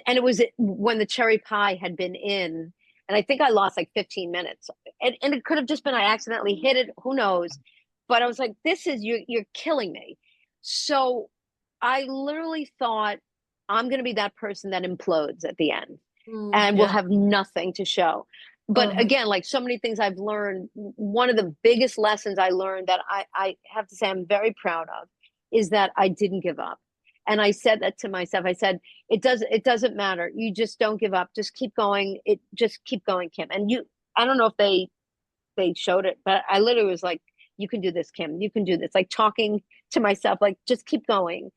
And it was when the cherry pie had been in. And I think I lost like 15 minutes. And it could have just been I accidentally hit it, who knows. But I was like, this is you're killing me. So I literally thought I'm going to be that person that implodes at the end and will Yeah. have nothing to show. But again, like so many things I've learned, one of the biggest lessons I learned that I have to say I'm very proud of is that I didn't give up. And I said that to myself. I said, it doesn't matter. You just don't give up. Just keep going. Just keep going, Kim. And I don't know if they showed it, but I literally was like, you can do this, Kim. You can do this. Like talking to myself, like just keep going.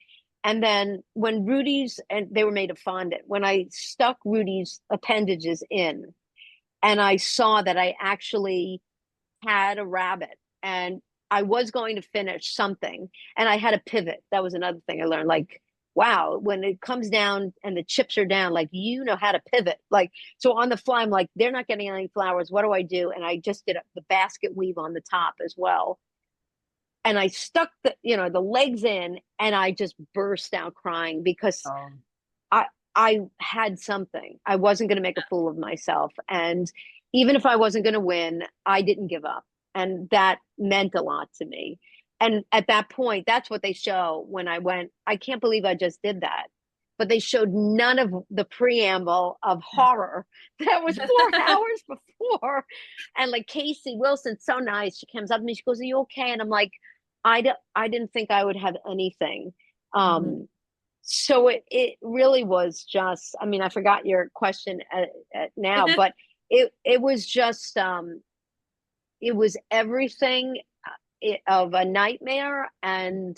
And then when Rudy's, and they were made of fondant, when I stuck Rudy's appendages in, and I saw that I actually had a rabbit and I was going to finish something and I had a pivot. That was another thing I learned. Like, wow, when it comes down and the chips are down, like, you know how to pivot. Like, so on the fly, I'm like, they're not getting any flowers. What do I do? And I just did the basket weave on the top as well. And I stuck the legs in and I just burst out crying because I had something. I wasn't going to make a fool of myself. And even if I wasn't going to win, I didn't give up. And that meant a lot to me. And at that point, that's what they show when I went, I can't believe I just did that. But they showed none of the preamble of horror that was 4 hours before. And like Casey Wilson, so nice. She comes up to me, she goes, are you okay? And I'm like, I didn't think I would have anything. So it really was just, I mean, I forgot your question now, but it was just, it was everything of a nightmare and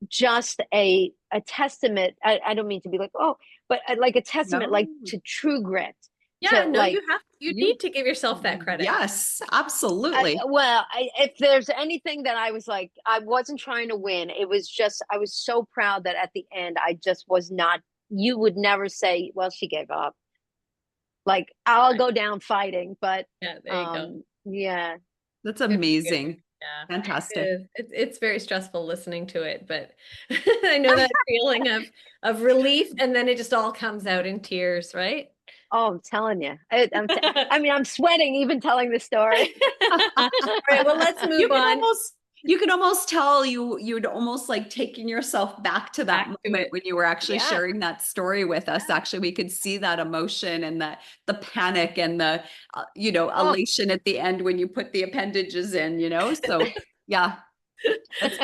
just a testament. I don't mean to be like, oh, but like a testament, like to true grit. Yeah, to, no, like, you need to give yourself that credit. Yes, absolutely. If there's anything that I was like, I wasn't trying to win. It was just, I was so proud that at the end, I just was not, you would never say, well, she gave up. Like, I'll go down fighting, but Yeah, there you go. yeah. That's amazing. Yeah. Fantastic. It's very stressful listening to it, but I know that feeling of relief, and then it just all comes out in tears, right? Oh, I'm telling you. I mean, I'm sweating even telling the story. All right, well, let's move on. You can almost tell you'd almost like taken yourself back to that Back to moment it. when you were actually Yeah. sharing that story with us. Actually, we could see that emotion and the panic and the elation at the end when you put the appendages in. So yeah, that's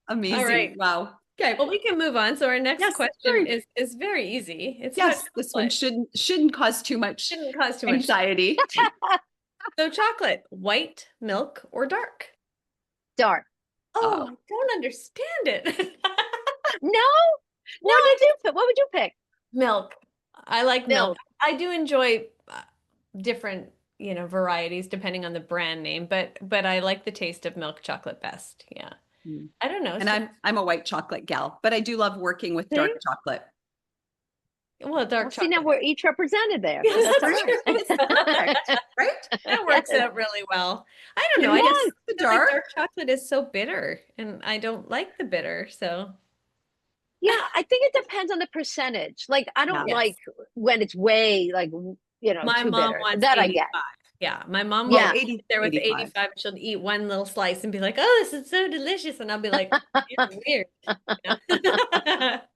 amazing. All right. Wow. Okay. Well, we can move on. So our next Yes, question sure. is very easy. It's Yes, about this one chocolate. shouldn't cause too much Shouldn't cause too much. anxiety. So chocolate, white, milk, or dark? Dark. Oh, I don't understand it. No? What would you pick? Milk. I like milk. Milk. I do enjoy different, varieties depending on the brand name, but I like the taste of milk chocolate best. Yeah. I don't know. And I'm a white chocolate gal, but I do love working with dark chocolate. Well, dark See, now chocolate. we're each represented there. Yes, That's that's true. right. Perfect, right? That works out really well. I don't know. I Yes, just the feel like dark. dark chocolate is so bitter, and I don't like the bitter. So Yeah, I think it depends on the percentage. Like, I don't Yes. like when it's way like, my too mom bitter. wants That 85. I get. Yeah, my mom Yeah. will sit there with the 85. She'll eat one little slice and be like, "Oh, this is so delicious," and I'll be like, "You're weird."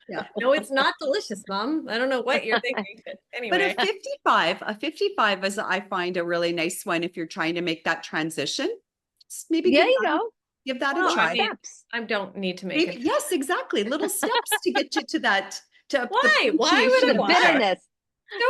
Yeah. No, it's not delicious, Mom. I don't know what you're thinking. But anyway, But a 55 is, I find, a really nice one if you're trying to make that transition. Maybe There you go. give that Well, a try. I don't need to make it. Yes, exactly. Little steps to get you to that. Why? Why would I The want bitterness.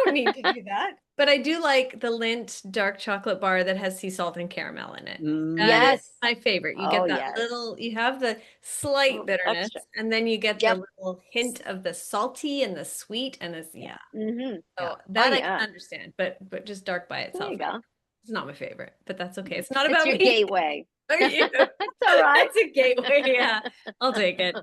Don't need to do that. But I do like the Lindt dark chocolate bar that has sea salt and caramel in it. That Yes. is my favorite. You get that you have the slight bitterness, extra. and then you get Yep. the little hint of the salty and the sweet and this, Mm-hmm. So that I yeah. can understand, but just dark by There itself, you go. it's not my favorite, but that's okay. It's not It's about your me. gateway. For you. That's all right. That's a gateway. Yeah, I'll take it.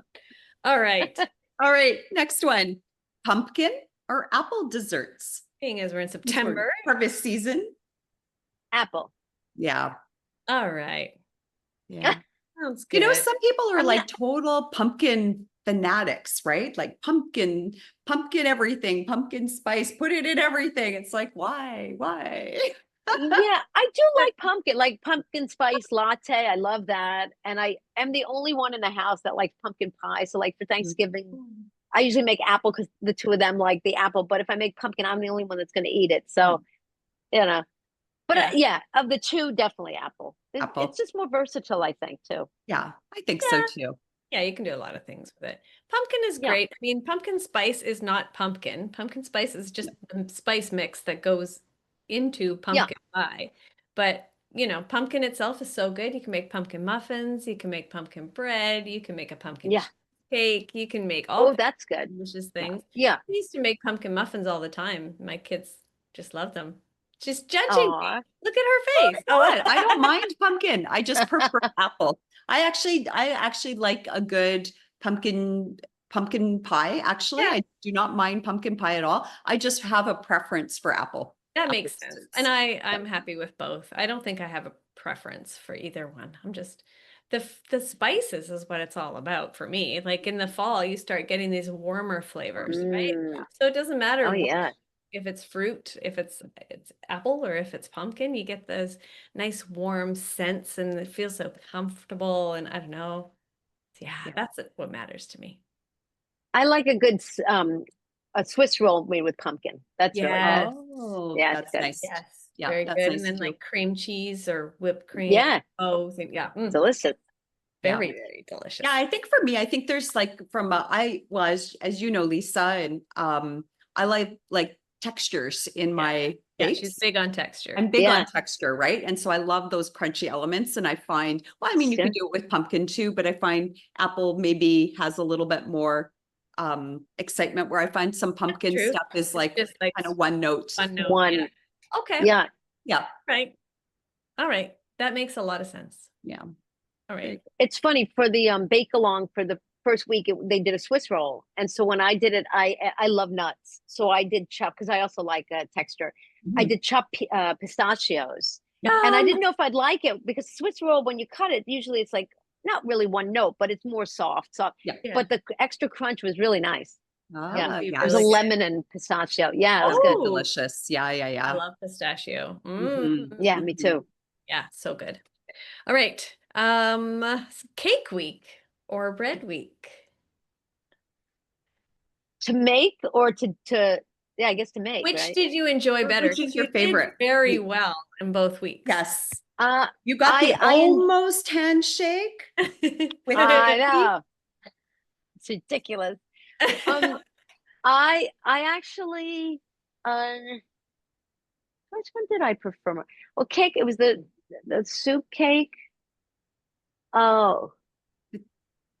All right. All right, next one. Pumpkin or apple desserts? Being as we're in September. Harvest season. Apple. Yeah. All right. Yeah. Sounds good. Some people are like total pumpkin fanatics, right? Like pumpkin everything, pumpkin spice, put it in everything. It's like, why? Yeah, I do like pumpkin spice latte. I love that. And I am the only one in the house that likes pumpkin pie. So like for Thanksgiving, I usually make apple because the two of them like the apple. But if I make pumpkin, I'm the only one that's going to eat it. So, you know, but Yeah. yeah, of the two, definitely apple. Apple. It's just more versatile, I think, too. Yeah, I think so too. Yeah, you can do a lot of things with it. Pumpkin is Yeah. great. I mean, pumpkin spice is not pumpkin. Pumpkin spice is just a spice mix that goes into pumpkin pie. But, you know, pumpkin itself is so good. You can make pumpkin muffins, you can make pumpkin bread, you can make a pumpkin Yeah. cake, you can make all Oh, that's good. delicious things. Yeah. I used to make pumpkin muffins all the time. My kids just love them. She's judging me. Aw. Look at her face. Oh, I don't mind pumpkin. I just prefer apple. I actually like a good pumpkin pie. Actually, Yeah. I do not mind pumpkin pie at all. I just have a preference for apple. That makes Apple sense. sticks. And I'm happy with both. I don't think I have a preference for either one. I'm just the spices is what it's all about for me. Like in the fall, you start getting these warmer flavors, right? So it doesn't matter Oh, yeah. if it's fruit, if it's apple or if it's pumpkin, you get those nice warm scents and it feels so comfortable and I don't know. Yeah, that's what matters to me. I like a Swiss roll made with pumpkin. That's really good. Oh, Yeah, it's that's good. nice. Yes, Yeah, very that's good. nice And then too. like cream cheese or whipped cream. Yeah, Oh, yeah. delicious. Very, very delicious. Yeah, I think for me, I think there's like from as you know, Lisa, and I like textures in my Yeah, bakes. she's big on texture. I'm big Yeah. on texture, right? And so I love those crunchy elements. And I find, well, I mean, you Yeah. could do it with pumpkin too, but I find apple maybe has a little bit more excitement, where I find some pumpkin True. stuff is It's like just like kind of one note. one note. One. Yeah. Okay. Yeah. Yeah. Right. All right. That makes a lot of sense. Yeah. All right. It's funny for the bake along for the first week they did a Swiss roll, and so when I did it, I love nuts, so I did chop because I also like texture. I did chop pistachios, and I didn't know if I'd like it because Swiss roll when you cut it, usually it's like not really one note, but it's more soft. Yeah. But the extra crunch was really nice. Ah, It yes. was a lemon and pistachio. Yeah, it was good. Delicious. Yeah. I love pistachio. Yeah, me too. Yeah, so good. All right. Cake week or bread week? To make or to yeah, I guess to make, Which right? did you enjoy better? Which is 'Cause your you did favorite very week? well in both weeks. Yes. Uh, You got the I almost handshake with I cookie. know. It's ridiculous. I actually which one did I prefer more? Well, cake, it was the soup cake. Oh,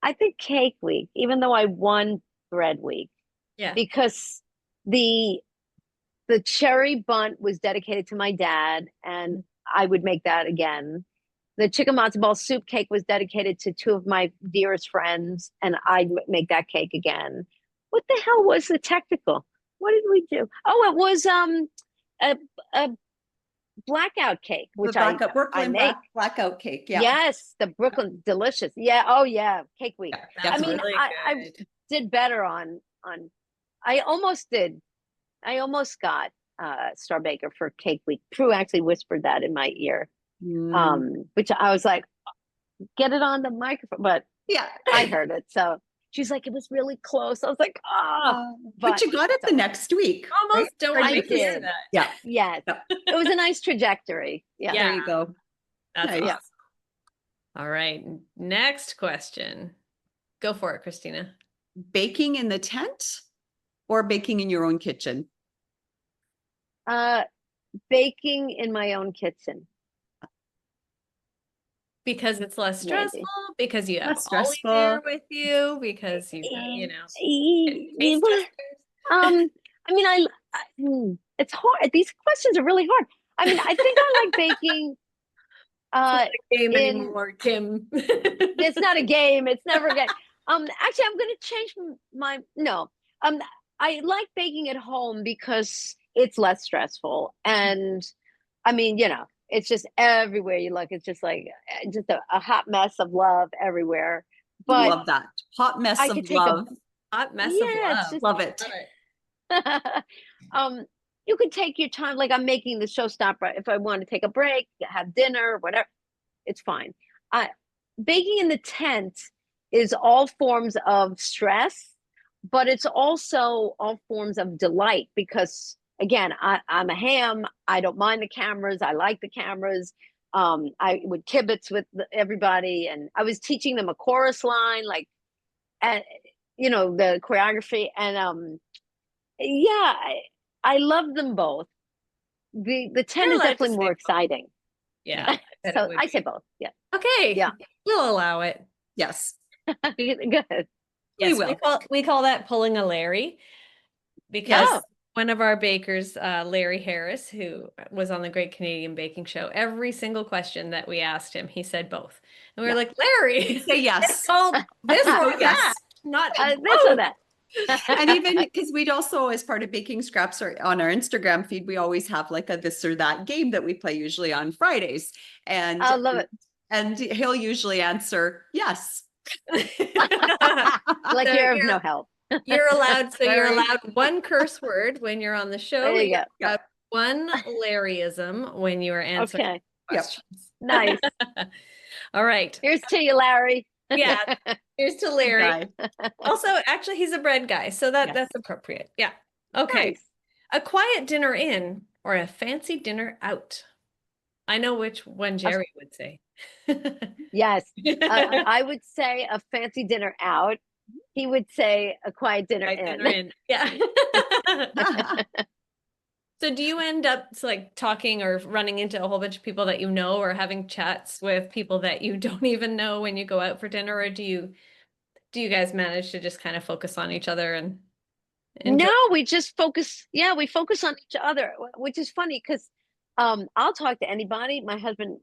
I think cake week, even though I won bread week, Yeah. because the the cherry bunt was dedicated to my dad, and I would make that again. The chicken matzo ball soup cake was dedicated to two of my dearest friends, and I'd make that cake again. What the hell was the technical? What did we do? Oh, it was a a blackout cake, The which blackout I Brooklyn make. blackout cake. Yeah. Yes, the Brooklyn delicious. Yeah, oh yeah, cake week. Yeah, I That's mean, really I good. did better on I almost did. I almost got Star Baker for cake week. Prue actually whispered that in my ear. Which I was like, get it on the microphone, but Yeah. I heard it. So she's like, it was really close. I was like, But you got it the next week. Almost don't I make me hear did. that. Yeah. Yes. Yeah. It was a nice trajectory. Yeah. There you go. That's Nice. awesome. All right. Next question. Go for it, Christina. Baking in the tent or baking in your own kitchen? Baking in my own kitchen. Because it's less stressful, because you have Less Ollie stressful. there with you, because you know, taste testers. I mean, it's hard. These questions are really hard. I mean, I think I like baking. It's not a game in anymore, Kim. it's not a game. It's never a game. Actually, I'm going to change my no. I like baking at home because it's less stressful, and I mean, it's just everywhere you look. It's just like just a hot mess of love everywhere. but Love that. Hot mess I of could take a love. Hot mess of yeah, it's love. just Love it. Love it. you could take your time. Like I'm making the showstopper. If I want to take a break, have dinner, whatever, it's fine. I Baking in the tent is all forms of stress, but it's also all forms of delight because again, I'm a ham. I don't mind the cameras. I like the cameras. I would kibitz with everybody, and I was teaching them a chorus line, like, and the choreography, and yeah, I love them both. The 10 You're is allowed to definitely say more both. exciting. Yeah, I bet it So would I say be. both. Yeah. Okay, Yeah. we'll allow it. Yes, Good. we Yes, will. we call that pulling a Larry because Oh, one of our bakers, Larry Harris, who was on the Great Canadian Baking Show, every single question that we asked him, he said both. And we were Yeah. like, Larry, Say it's yes. called this Oh, or that, yes. not this or both. that. And even because we'd also, as part of Baking Scraps or on our Instagram feed, we always have like a this or that game that we play usually on Fridays. And I love it. and he'll usually answer yes. Like So you're of no help. you're allowed, so you're Very- allowed one curse word when you're on the show. There you You're go. allowed one Larryism when you are answering Okay. Yep. questions. Nice. All right. Here's to you, Larry. Yeah. Here's to Good Larry. guy. Also, actually, he's a bread guy, so Yes. that's appropriate. Yeah. Okay. Nice. A quiet dinner in or a fancy dinner out. I know which one Jerry would say. Yes. I would say a fancy dinner out. He would say a quiet dinner Quiet in. dinner in. Yeah. So do you end up like talking or running into a whole bunch of people that you know or having chats with people that you don't even know when you go out for dinner, or do you guys manage to just kind of focus on each other and enjoy? No, we just focus. Yeah, we focus on each other, which is funny because I'll talk to anybody. My husband,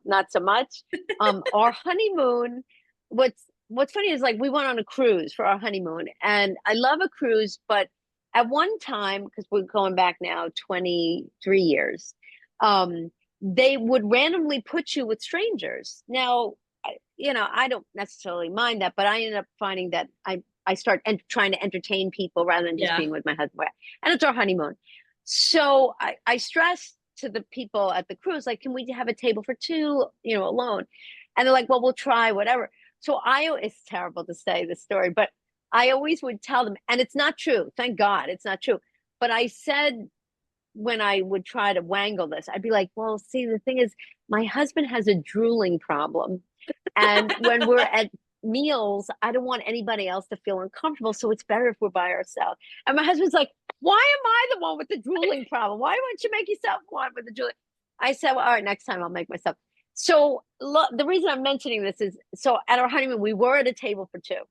not so much. Our honeymoon, what's funny is like we went on a cruise for our honeymoon, and I love a cruise, but at one time, because we're going back now 23 years, they would randomly put you with strangers. Now, I don't necessarily mind that, but I ended up finding that I start trying to entertain people rather than just Yeah. being with my husband. And it's our honeymoon. So I stressed to the people at the cruise, like, can we have a table for two, alone? And they're like, well, we'll try, whatever. So it's terrible to say this story, but I always would tell them, and it's not true. Thank God it's not true. But I said, when I would try to wangle this, I'd be like, well, see, the thing is, my husband has a drooling problem. And when we're at meals, I don't want anybody else to feel uncomfortable. So it's better if we're by ourselves. And my husband's like, why am I the one with the drooling problem? Why wouldn't you make yourself one with the drooling? I said, well, all right, next time I'll make myself. So the reason I'm mentioning this is, so at our honeymoon, we were at a table for two.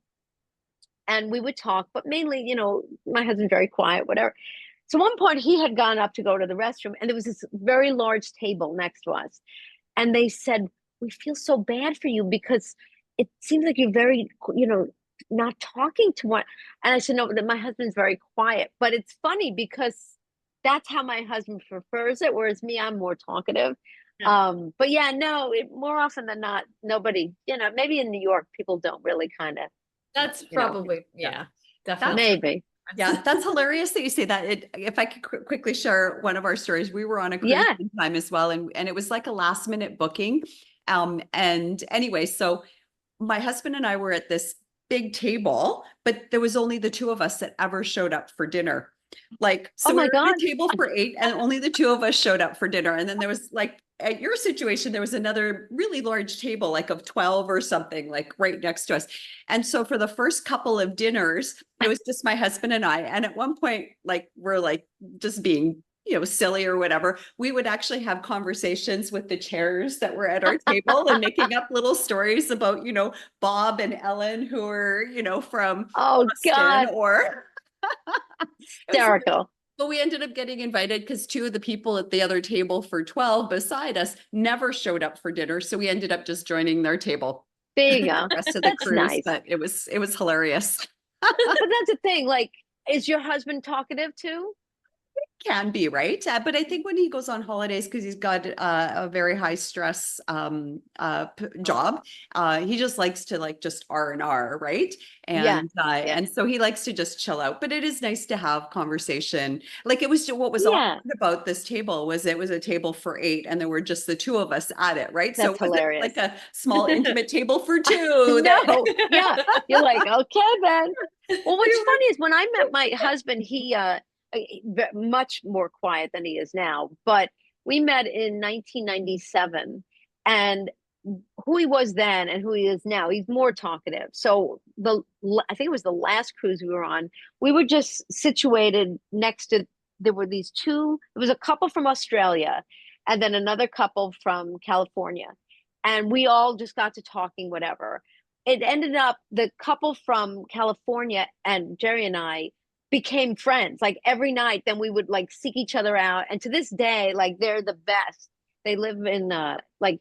And we would talk, but mainly, my husband's very quiet, whatever. So one point he had gone up to go to the restroom, and there was this very large table next to us. And they said, we feel so bad for you because it seems like you're very, not talking to one. And I said, no, that my husband's very quiet. But it's funny because that's how my husband prefers it, whereas me, I'm more talkative. Yeah. But yeah, no, more often than not, nobody, maybe in New York, people don't really kind of, That's probably, yeah, definitely. maybe. Yeah, that's hilarious that you say that. If I could quickly share one of our stories, we were on a cruise Yeah. one time as well, and it was like a last minute booking. And anyway, so my husband and I were at this big table, but there was only the two of us that ever showed up for dinner. Like, so Oh we my were at God. a table for 8, and only the two of us showed up for dinner. And then there was like, at your situation, there was another really large table, like of 12 or something, like right next to us. And so for the first couple of dinners, it was just my husband and I. And at one point, like, we're like just being, silly or whatever, we would actually have conversations with the chairs that were at our table and making up little stories about, Bob and Ellen, who are, from Oh Boston, God. or Hysterical. but we ended up getting invited because two of the people at the other table for 12 beside us never showed up for dinner. So we ended up just joining their table There you go. the rest of the That's cruise. nice. But it was hilarious. But that's the thing. Like, is your husband talkative too? can be, right? But I think when he goes on holidays, because he's got a very high stress job, he just likes to like just R&R, right? Yeah. Yeah. And so he likes to just chill out. But it is nice to have conversation. Like it was what was awkward Yeah. about this table was it was a table for 8, and there were just the two of us at it, right? So That's it wasn't like hilarious. a small intimate table for two that No. Yeah. You're like, okay, then. Well, We what's were funny is when I met my husband, he much more quiet than he is now, but we met in 1997, and who he was then and who he is now, he's more talkative. So I think it was the last cruise we were on. We were just situated next to, there were these two, it was a couple from Australia and then another couple from California. And we all just got to talking, whatever. It ended up the couple from California and Jerry and I became friends. Like every night, then we would like seek each other out. And to this day, like they're the best. They live in like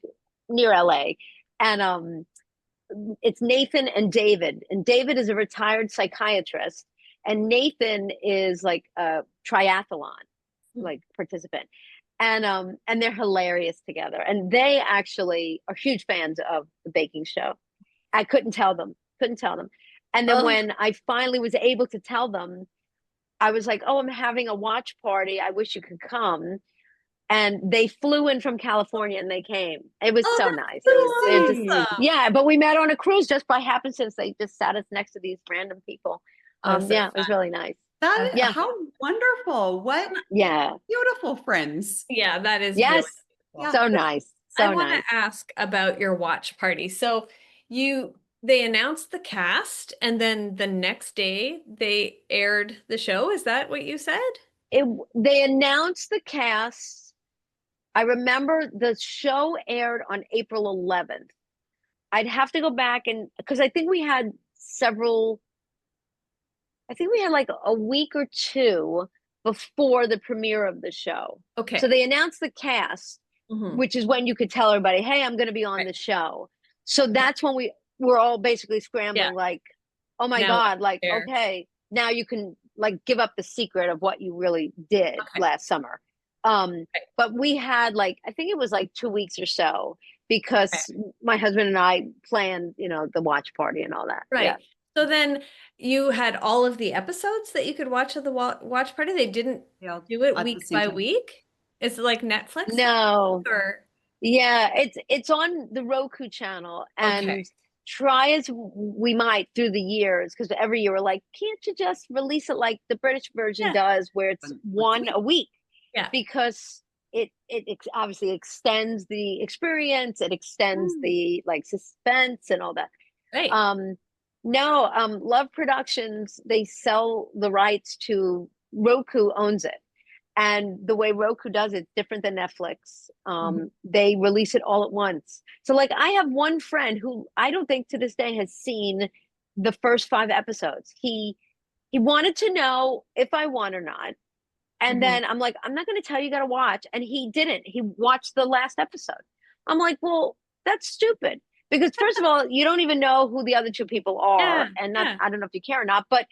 near LA. And it's Nathan and David. And David is a retired psychiatrist. And Nathan is like a triathlon like participant. And they're hilarious together. And they actually are huge fans of the baking show. I couldn't tell them, couldn't tell them. And then Oh. when I finally was able to tell them, I was like, oh, I'm having a watch party. I wish you could come. And they flew in from California and they came. It was Oh, so that's nice. so It was just, awesome. yeah, but we met on a cruise just by happenstance. They just sat us next to these random people. Oh, so Yeah, it was fun. really nice. that Yeah. how wonderful. What Yeah. beautiful friends. Yeah, that is really Yes. cool. So nice. I So want nice. to ask about your watch party. So they announced the cast and then the next day they aired the show. Is that what you said? They announced the cast. I remember the show aired on April 11th. I'd have to go back and because I think we had several, I think we had like a week or two before the premiere of the show. Okay. So they announced the cast, Mhm. which is when you could tell everybody, hey, I'm going to be on Right. the show. So that's when we were all basically scrambling, like, oh my Now God, like, there. okay, now you can like give up the secret of what you really did Okay. last summer. But we had like, I think it was like 2 weeks or so because my husband and I planned, the watch party and all that. Right. Yeah. So then you had all of the episodes that you could watch at the watch party. They didn't Yeah, do it at the week same by time. week. Is it like Netflix No. or Yeah, it's on the Roku channel, okay. and try as we might through the years, because every year we're like, can't you just release it like the British version Yeah. does, where it's one a week? Yeah. Because it obviously extends the experience, it extends the like suspense and all that. Right. No, Love Productions, they sell the rights to Roku owns it. And the way Roku does it, different than Netflix. They release it all at once. So like I have one friend who I don't think to this day has seen the first 5 episodes. He wanted to know if I won or not. And then I'm like, I'm not going to tell you, you got to watch. And he didn't. He watched the last episode. I'm like, well, that's stupid. Because first of all, you don't even know who the other 2 people are. And not, I don't know if you care or not, but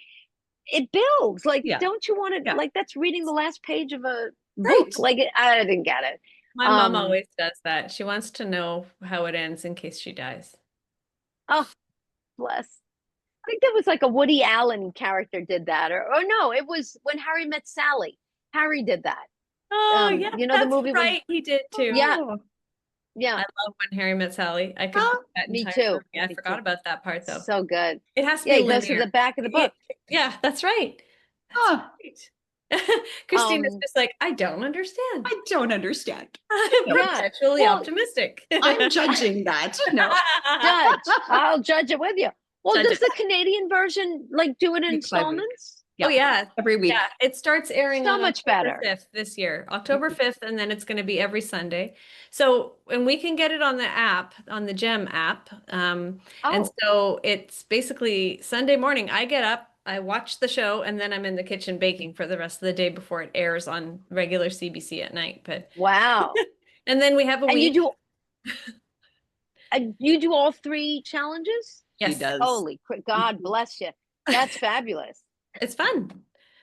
it builds. Like, don't you want to, like, that's reading the last page of a book. Like, I didn't get it. My mom always does that. She wants to know how it ends in case she dies. Oh, bless. I think there was like a Woody Allen character did that. Or no, it was When Harry Met Sally. Harry did that. Oh, yeah, the that's movie right. He did too. Yeah. I Yeah. love When Harry Met Sally. I could put that Me entire too. movie. I Me forgot too. about that part though. So good. It has to Yeah, be he goes to linear. the back of the book. Yeah, that's right. That's right. Christina's just like, I don't understand. I don't understand. I'm perpetually optimistic. I'm judging that. No. Judge. I'll judge it with you. Well, Judge does the Canadian version like do it in Week by week. installments? Oh yeah, every week. Yeah, it starts airing So on much October better. 5th this year, October 5th, and then it's going to be every Sunday. So, and we can get it on the app, on the Gem app. And so it's basically Sunday morning. I get up, I watch the show, and then I'm in the kitchen baking for the rest of the day before it airs on regular CBC at night. But wow. And then we have a week. You do all 3 challenges? Yes. He does. Holy God bless you. That's fabulous. It's fun.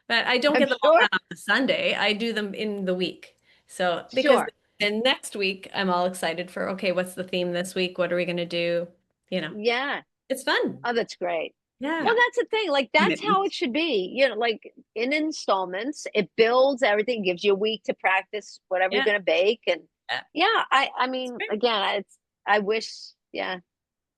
But I don't I'm get them all sure. done on a Sunday. I do them in the week. So because Sure. and next week I'm all excited for, okay, what's the theme this week? What are we gonna do? You know, Yeah. it's fun. Oh, that's great. Well, Yeah. Yeah. that's the thing. Like, that's how Commitment. it should be. Like in installments, it builds everything, gives you a week to practice whatever you're Yeah. going to bake. And Yeah. yeah, I It's mean, great. again, I wish, yeah,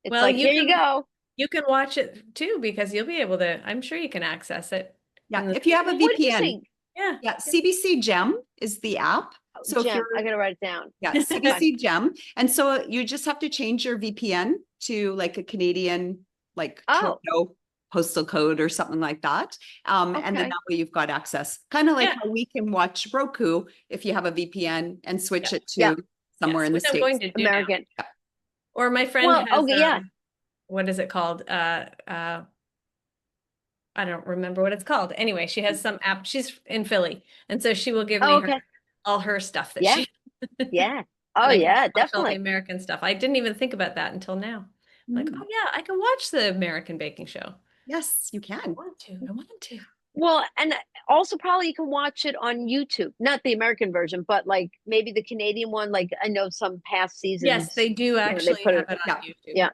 it's Well, like, here you go. you can watch it too because you'll be able to, I'm sure you can access it Yeah. in the If you have a Well, what do you VPN, think? yeah. yeah, CBC Gem is the app. Oh, So if Jem, you're I got to write it down. Yeah, Okay. CBC Gem. And so you just have to change your VPN to like a Canadian, like Oh, Toronto postal code or something like that. And then okay. that way you've got access. Kind of like Yeah. how we can watch Roku if you have a VPN and switch Yeah. it Yeah. to somewhere Yes, in the which I'm going States. to do now. American. Or my friend Well, has okay. Yeah. what is it called? I don't remember what it's called. Anyway, she has some app. She's in Philly, and so she will give Oh, me okay. all her stuff that Yeah. she Yeah. and Oh, I can yeah, watch all the definitely. American stuff. I didn't even think about that until now. Like, Mm. oh yeah, I can watch the American baking show. Yes, you I can. want to. I want to. Well, and also probably you can watch it on YouTube, not the American version, but like maybe the Canadian one. Like I know some past Yes, seasons, they do they actually put have it. it Yeah, on YouTube. Yeah,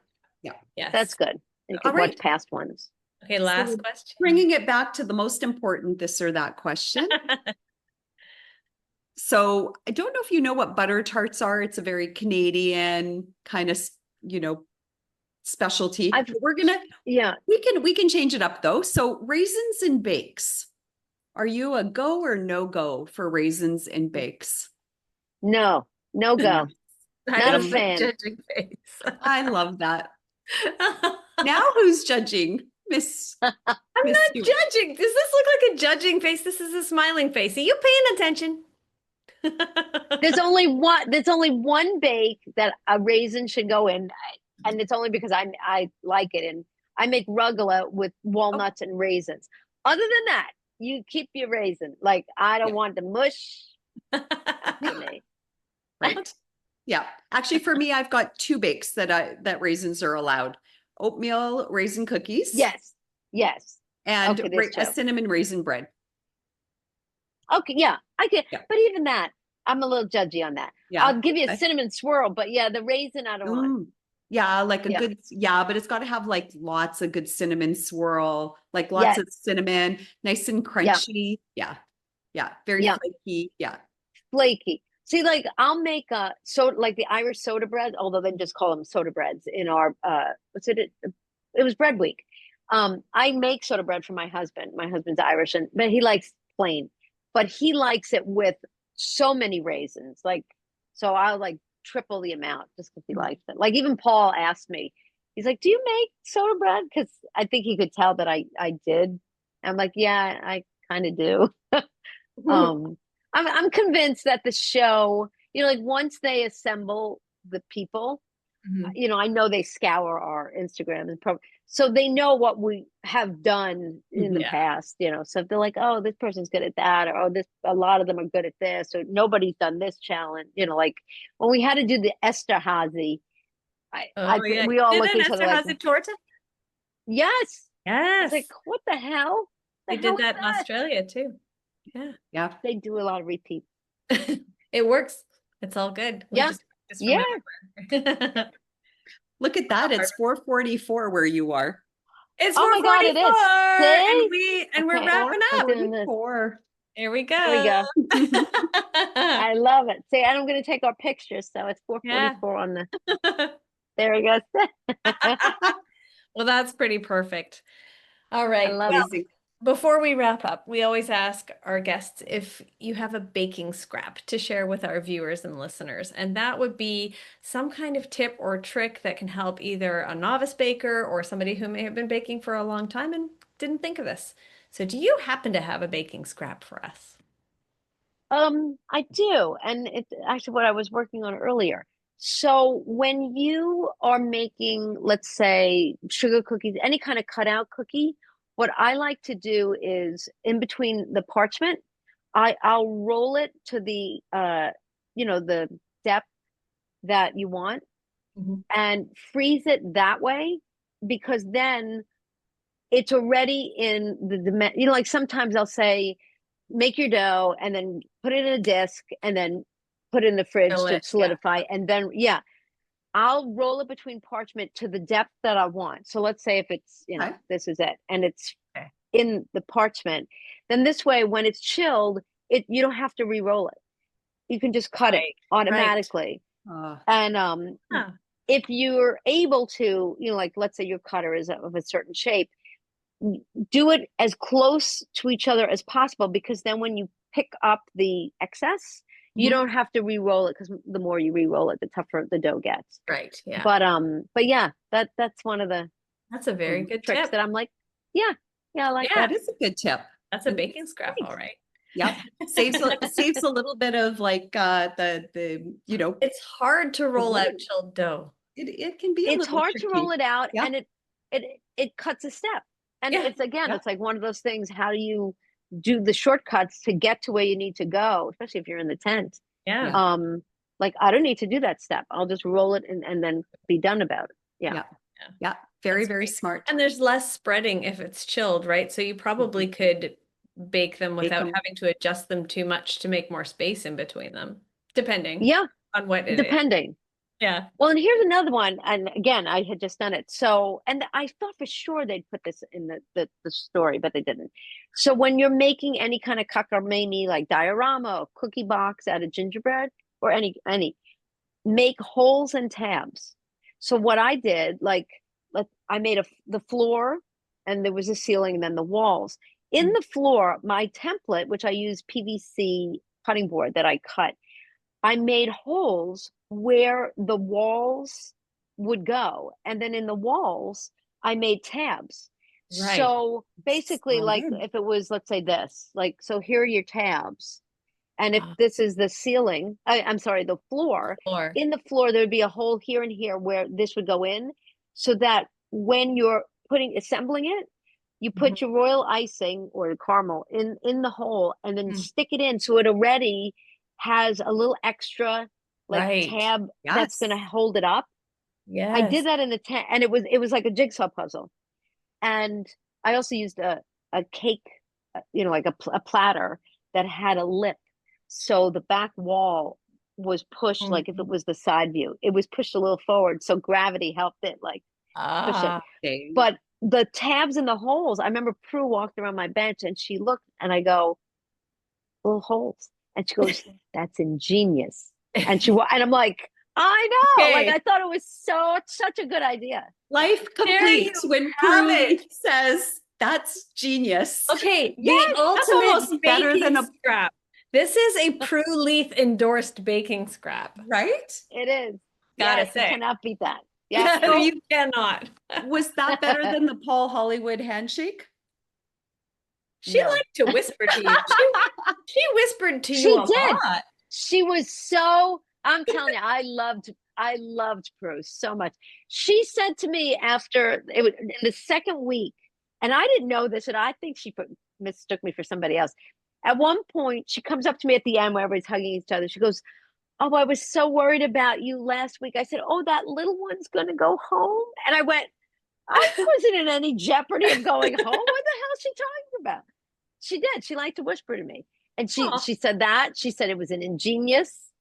yeah. that's Yes. good. You All could watch right. past ones. Okay, last So question. bringing it back to the most important this or that question. So I don't know if you know what butter tarts are. It's a very Canadian kind of, you know, specialty. I've We're gonna yeah, we can change it up though. So raisins and bakes. Are you a go or no go for raisins and bakes? no, no go. I Not a love the fan. judging face. I love that. I'm Now who's judging? Miss not Stewart. judging. Does this look like a judging face? This is a smiling face. Are you paying attention? There's only one bake that a raisin should go in, and it's only because I like it. And I make rugelach with Oh, walnuts and raisins. Other than that, you keep your raisin. Like I don't yeah, want the mush. Not for yeah, me. right. Yeah. Actually, for me, I've got two bakes that raisins are allowed. Oatmeal raisin cookies Yes, yes. and Okay, there's a two. cinnamon raisin bread. Okay, yeah, I get. Yeah. But even that, I'm a little judgy on that. Yeah. I'll give you a Okay. cinnamon swirl, but yeah, the raisin I don't want. Mm. Yeah, like a Yeah. good, yeah, but it's got to have like lots of good cinnamon swirl, like lots Yes. of cinnamon, nice and Yeah. crunchy. Yeah. Yeah. Very Yeah. flaky. Yeah. Flaky. See, like I'll make like the Irish soda bread, although they just call them soda breads in our what's it? It was bread week. I make soda bread for my husband. My husband's Irish, and but he likes plain, but he likes it with so many raisins. Like, so I'll like triple the amount just because he Mm. likes it. Like even Paul asked me, he's like, "Do you make soda bread?" Because I think he could tell that I did. I'm like, "Yeah, I kind of do." Um, I'm convinced that the show, like once they assemble the people, Mhm. I know they scour our Instagram so they know what we have done in the Mhm. Yeah. past, So if they're like, oh, this person's good at that, or oh, a lot of them are good at this, or nobody's done this challenge, like when we had to do the Esterhazy, Oh yeah. we You all did looked at an each other like, Esterhazy torta? yes. It's like, Yes. what the hell? They The hell did is that in that? Australia too. Yeah. Yeah. They do a lot of repeats. It works. It's all good. We Yeah. just practice from Yeah. everywhere. Look at that. It's 4:44 where you are. It's Oh my God, it 4:44 is. and See? we're Okay. wrapping I'm up. doing this. 4:44. Here we There we go. go. I love it. See, and I'm going to take our pictures. So it's Yeah. 4:44 on the. There we go. Well, that's pretty perfect. All I right. love Well, it. Amazing. before we wrap up, we always ask our guests if you have a baking scrap to share with our viewers and listeners. And that would be some kind of tip or trick that can help either a novice baker or somebody who may have been baking for a long time and didn't think of this. So, do you happen to have a baking scrap for us? I do, and it's actually what I was working on earlier. So when you are making, let's say, sugar cookies, any kind of cutout cookie, what I like to do is in between the parchment, I'll roll it to the depth that you want Mhm. and freeze it that way because then it's already in the, you know, like sometimes I'll say, make your dough and then put it in a disc and then put it in the fridge Fill to it. Yeah. solidify. And then, yeah, I'll roll it between parchment to the depth that I want. So let's say if it's, you know, Okay. this is it and it's Okay. in the parchment, then this way, when it's chilled, you don't have to re-roll it. You can just cut it Right. automatically. Uh, And Huh. if you're able to, you know, like let's say your cutter is of a certain shape, do it as close to each other as possible, because then when you pick up the excess, you Mhm. don't have to re-roll it, because the more you re-roll it, the tougher the dough gets. Right. Yeah. But yeah, that's one of the That's a very good tricks tip. that I'm like, yeah, I like Yeah. that. that is a good tip. That's a baking scrap. All Thanks. right. Yep. Saves a little bit of like the you know, It's hard to roll out work. chilled dough. It can be a It's little hard to roll tricky. it out, Yep. and it cuts a step. And Yeah. it's again, Yep. it's like one of those things. How do you do the shortcuts to get to where you need to go, especially if you're in the tent? Yeah. Like I don't need to do that step. I'll just roll it and then be done about it. Yeah. Yeah. Yeah. Yeah. Very, That's very great. smart. And there's less spreading if it's chilled, right? So you probably could bake them Bake without 'em. having to adjust them too much to make more space in between them, depending Yeah, on what it is. depending. Yeah. Well, and here's another one. And again, I had just done it. So, and I thought for sure they'd put this in the story, but they didn't. So when you're making any kind of cacamamie, like diorama or cookie box out of gingerbread or any, make holes and tabs. So what I did, I made the floor, and there was a ceiling, and then the walls. In Mm. the floor, my template, which I use PVC cutting board that I cut, I made holes where the walls would go. And then in the walls, I made tabs. Right. So basically, like Solid. if it was, let's say this, like, so here are your tabs. And if Ah, this is the ceiling, I'm sorry, the floor, floor. in the floor, there'd be a hole here and here where this would go in, so that when you're assembling it, you Mhm. put your royal icing or the caramel in the hole and then Mm. stick it in, so it already has a little extra like Right. tab that's going to Yes. hold it up. I Yes. did that in the tent, and it was like a jigsaw puzzle. And I also used a cake, you know, like a platter that had a lip, so the back wall was pushed, like if it Mhm. was the side view, it was pushed a little forward, so gravity helped it like push it. Ah. Okay. But the tabs in the holes, I remember Prue walked around my bench and she looked, and I go, little holes. And she goes, that's ingenious. And I'm like, I know. Like Okay. I thought it was such a good idea. Life There you complete when have Prue it. says that's genius. Okay, Yes, the That's ultimate almost better baking than a scrap. This is a Prue Leaf endorsed baking scrap. right. it is. Gotta Yes, you say. cannot beat that. Yeah. So You cannot. was that better than the Paul Hollywood handshake? She No. liked to whisper to you. She whispered to you She a did. lot. She was so, I'm telling you, I loved Bruce so much. She said to me after it was in the second week, and I didn't know this, and I think she mistook me for somebody else. At one point, she comes up to me at the end where everybody's hugging each other. She goes, "Oh, I was so worried about you last week." I said, "Oh, that little one's gonna go home." And I went, "I wasn't in any jeopardy of going home. What the hell is she talking about?" She did. She liked to whisper to me. And she Aw. she said that. She said it was an ingenious.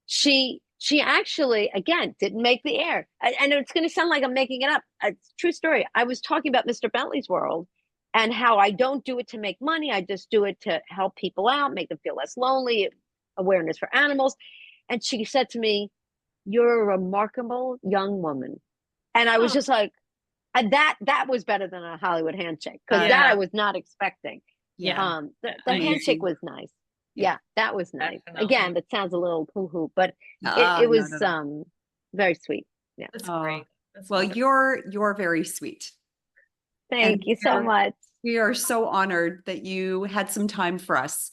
She actually again didn't make the air. And it's going to sound like I'm making it up. It's a true story. I was talking about Mr. Bentley's World and how I don't do it to make money. I just do it to help people out, make them feel less lonely, awareness for animals. And she said to me, "You're a remarkable young woman." And I was Oh, just like, that was better than a Hollywood handshake, because that yeah. I was not expecting. Yeah. The I handshake Amazing. was nice. Yeah. Yeah, that was nice. definitely. Again, that sounds a little hoo-hoo, but Ah, it no, was no, no. very sweet. Yeah. That's Oh, great. That's well, wonderful. you're very sweet. And Thank you so much. we are so honored that you had some time for us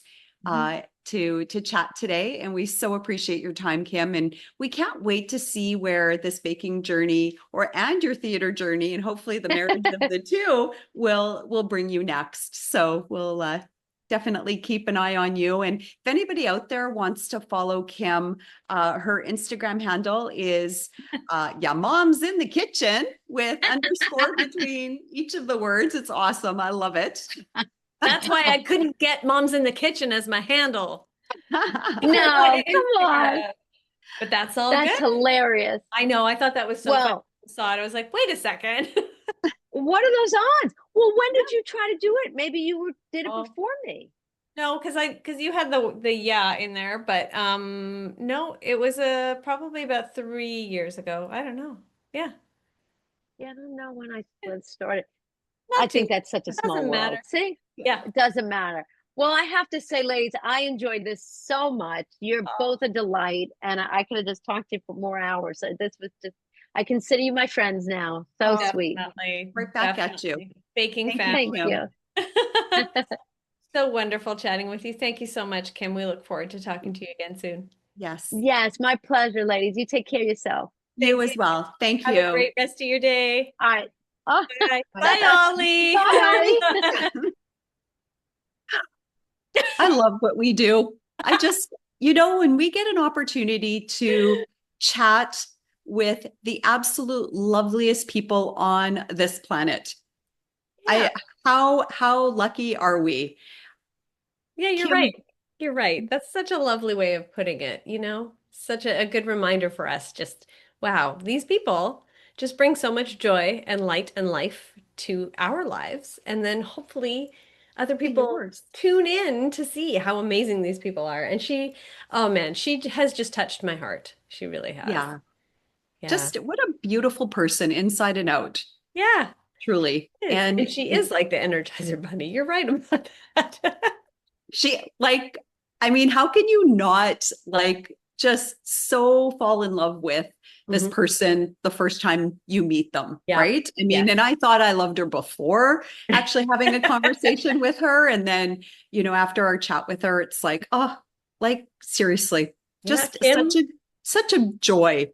to chat today. And we so appreciate your time, Kim. And we can't wait to see where this baking journey and your theater journey, and hopefully the marriage of the two will bring you next. So we'll definitely keep an eye on you. And if anybody out there wants to follow Kim, her Instagram handle is yeah, mom's in the kitchen with underscore between each of the words. It's awesome. I love it. That's why I couldn't get Mom's in the Kitchen as my handle. No, come on. But that's all That's good. hilarious. I know. I thought that was so funny. Well, I saw it. I was like, wait a second. what are those odds? Well, when did you try to do it? Maybe you did it Oh. before me. No, because you had the yeah in there, but no, it was probably about 3 years ago. I don't know. Yeah, Yeah, I don't know when I first started. not I think too. that's such a It small doesn't world. matter. See, Yeah. it doesn't matter. Well, I have to say, ladies, I enjoyed this so much. You're both a delight, and I could have just talked to you for more hours. So this was just, I consider you my friends now. So Oh, sweet. Definitely. Right back at you. Definitely. Baking Thank you, Thank family. Kim. you. So wonderful chatting with you. Thank you so much, Kim. We look forward to talking to you again soon. Yes, Yes, my pleasure, ladies. You take care of yourself. you Thank as you. well. Thank Have a you. great rest of your day. All right. Oh, Bye. bye, Bye, Ollie. honey. I love what we do. I just, you know, when we get an opportunity to chat with the absolute loveliest people on this planet, Yeah. how lucky are we? Yeah, you're Kim, right. You're right. That's such a lovely way of putting it, Such a good reminder for us. Just, wow, these people just bring so much joy and light and life to our lives. And then hopefully other people yours. tune in to see how amazing these people are. And oh man, she has just touched my heart. She really has. Yeah, Yeah. just what a beautiful person inside and out, Yeah, truly. it is. And And she is like the Energizer Bunny. You're right about that. she like, I mean, how can you not like just so fall in love with this Mhm. person the first time you meet them, Yeah. right? I mean, Yes. and I thought I loved her before actually having a conversation with her. And then, you know, after our chat with her, it's like, oh, like seriously, Yeah, just Kim. such a joy.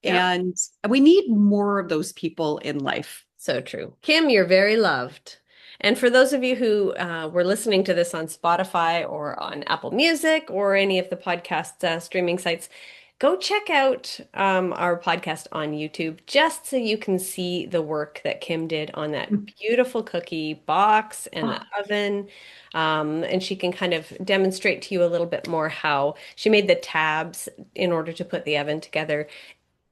Yeah. And we need more of those people in life. So true. Kim, you're very loved. And for those of you who were listening to this on Spotify or on Apple Music or any of the podcast streaming sites, go check out our podcast on YouTube just so you can see the work that Kim did on that beautiful cookie box and the Oh, oven. And she can kind of demonstrate to you a little bit more how she made the tabs in order to put the oven together.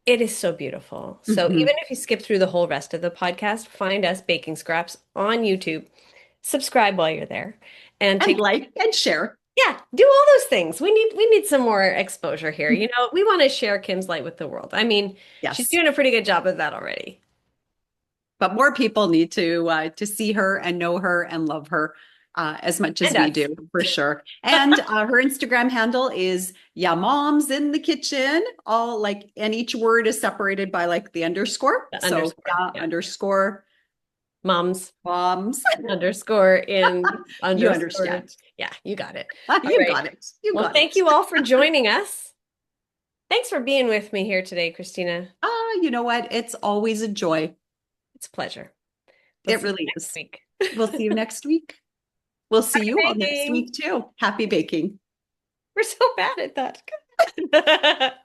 It is so beautiful. So mhm. even if you skip through the whole rest of the podcast, find us Baking Scraps on YouTube. Subscribe while you're there and And take like and share. yeah, do all those things. We need some more exposure here. We want to share Kim's light with the world. I mean, she's Yes. doing a pretty good job of that already. But more people need to see her and know her and love her as much as And we us. do, for sure. And her Instagram handle is yeah, mom's in the kitchen. All like, and each word is separated by like the underscore. The So underscore. yeah, Yeah. underscore Moms moms. underscore in You underscore. understand. Yeah, you got it. All You right. got it. You Well, got thank it. you all for joining us. Thanks for being with me here today, Christina. You know what? It's always a joy. It's a pleasure. We'll It see you really next is. week. We'll see you next week. We'll see you all next Baking. week too. Happy baking. We're so bad at that.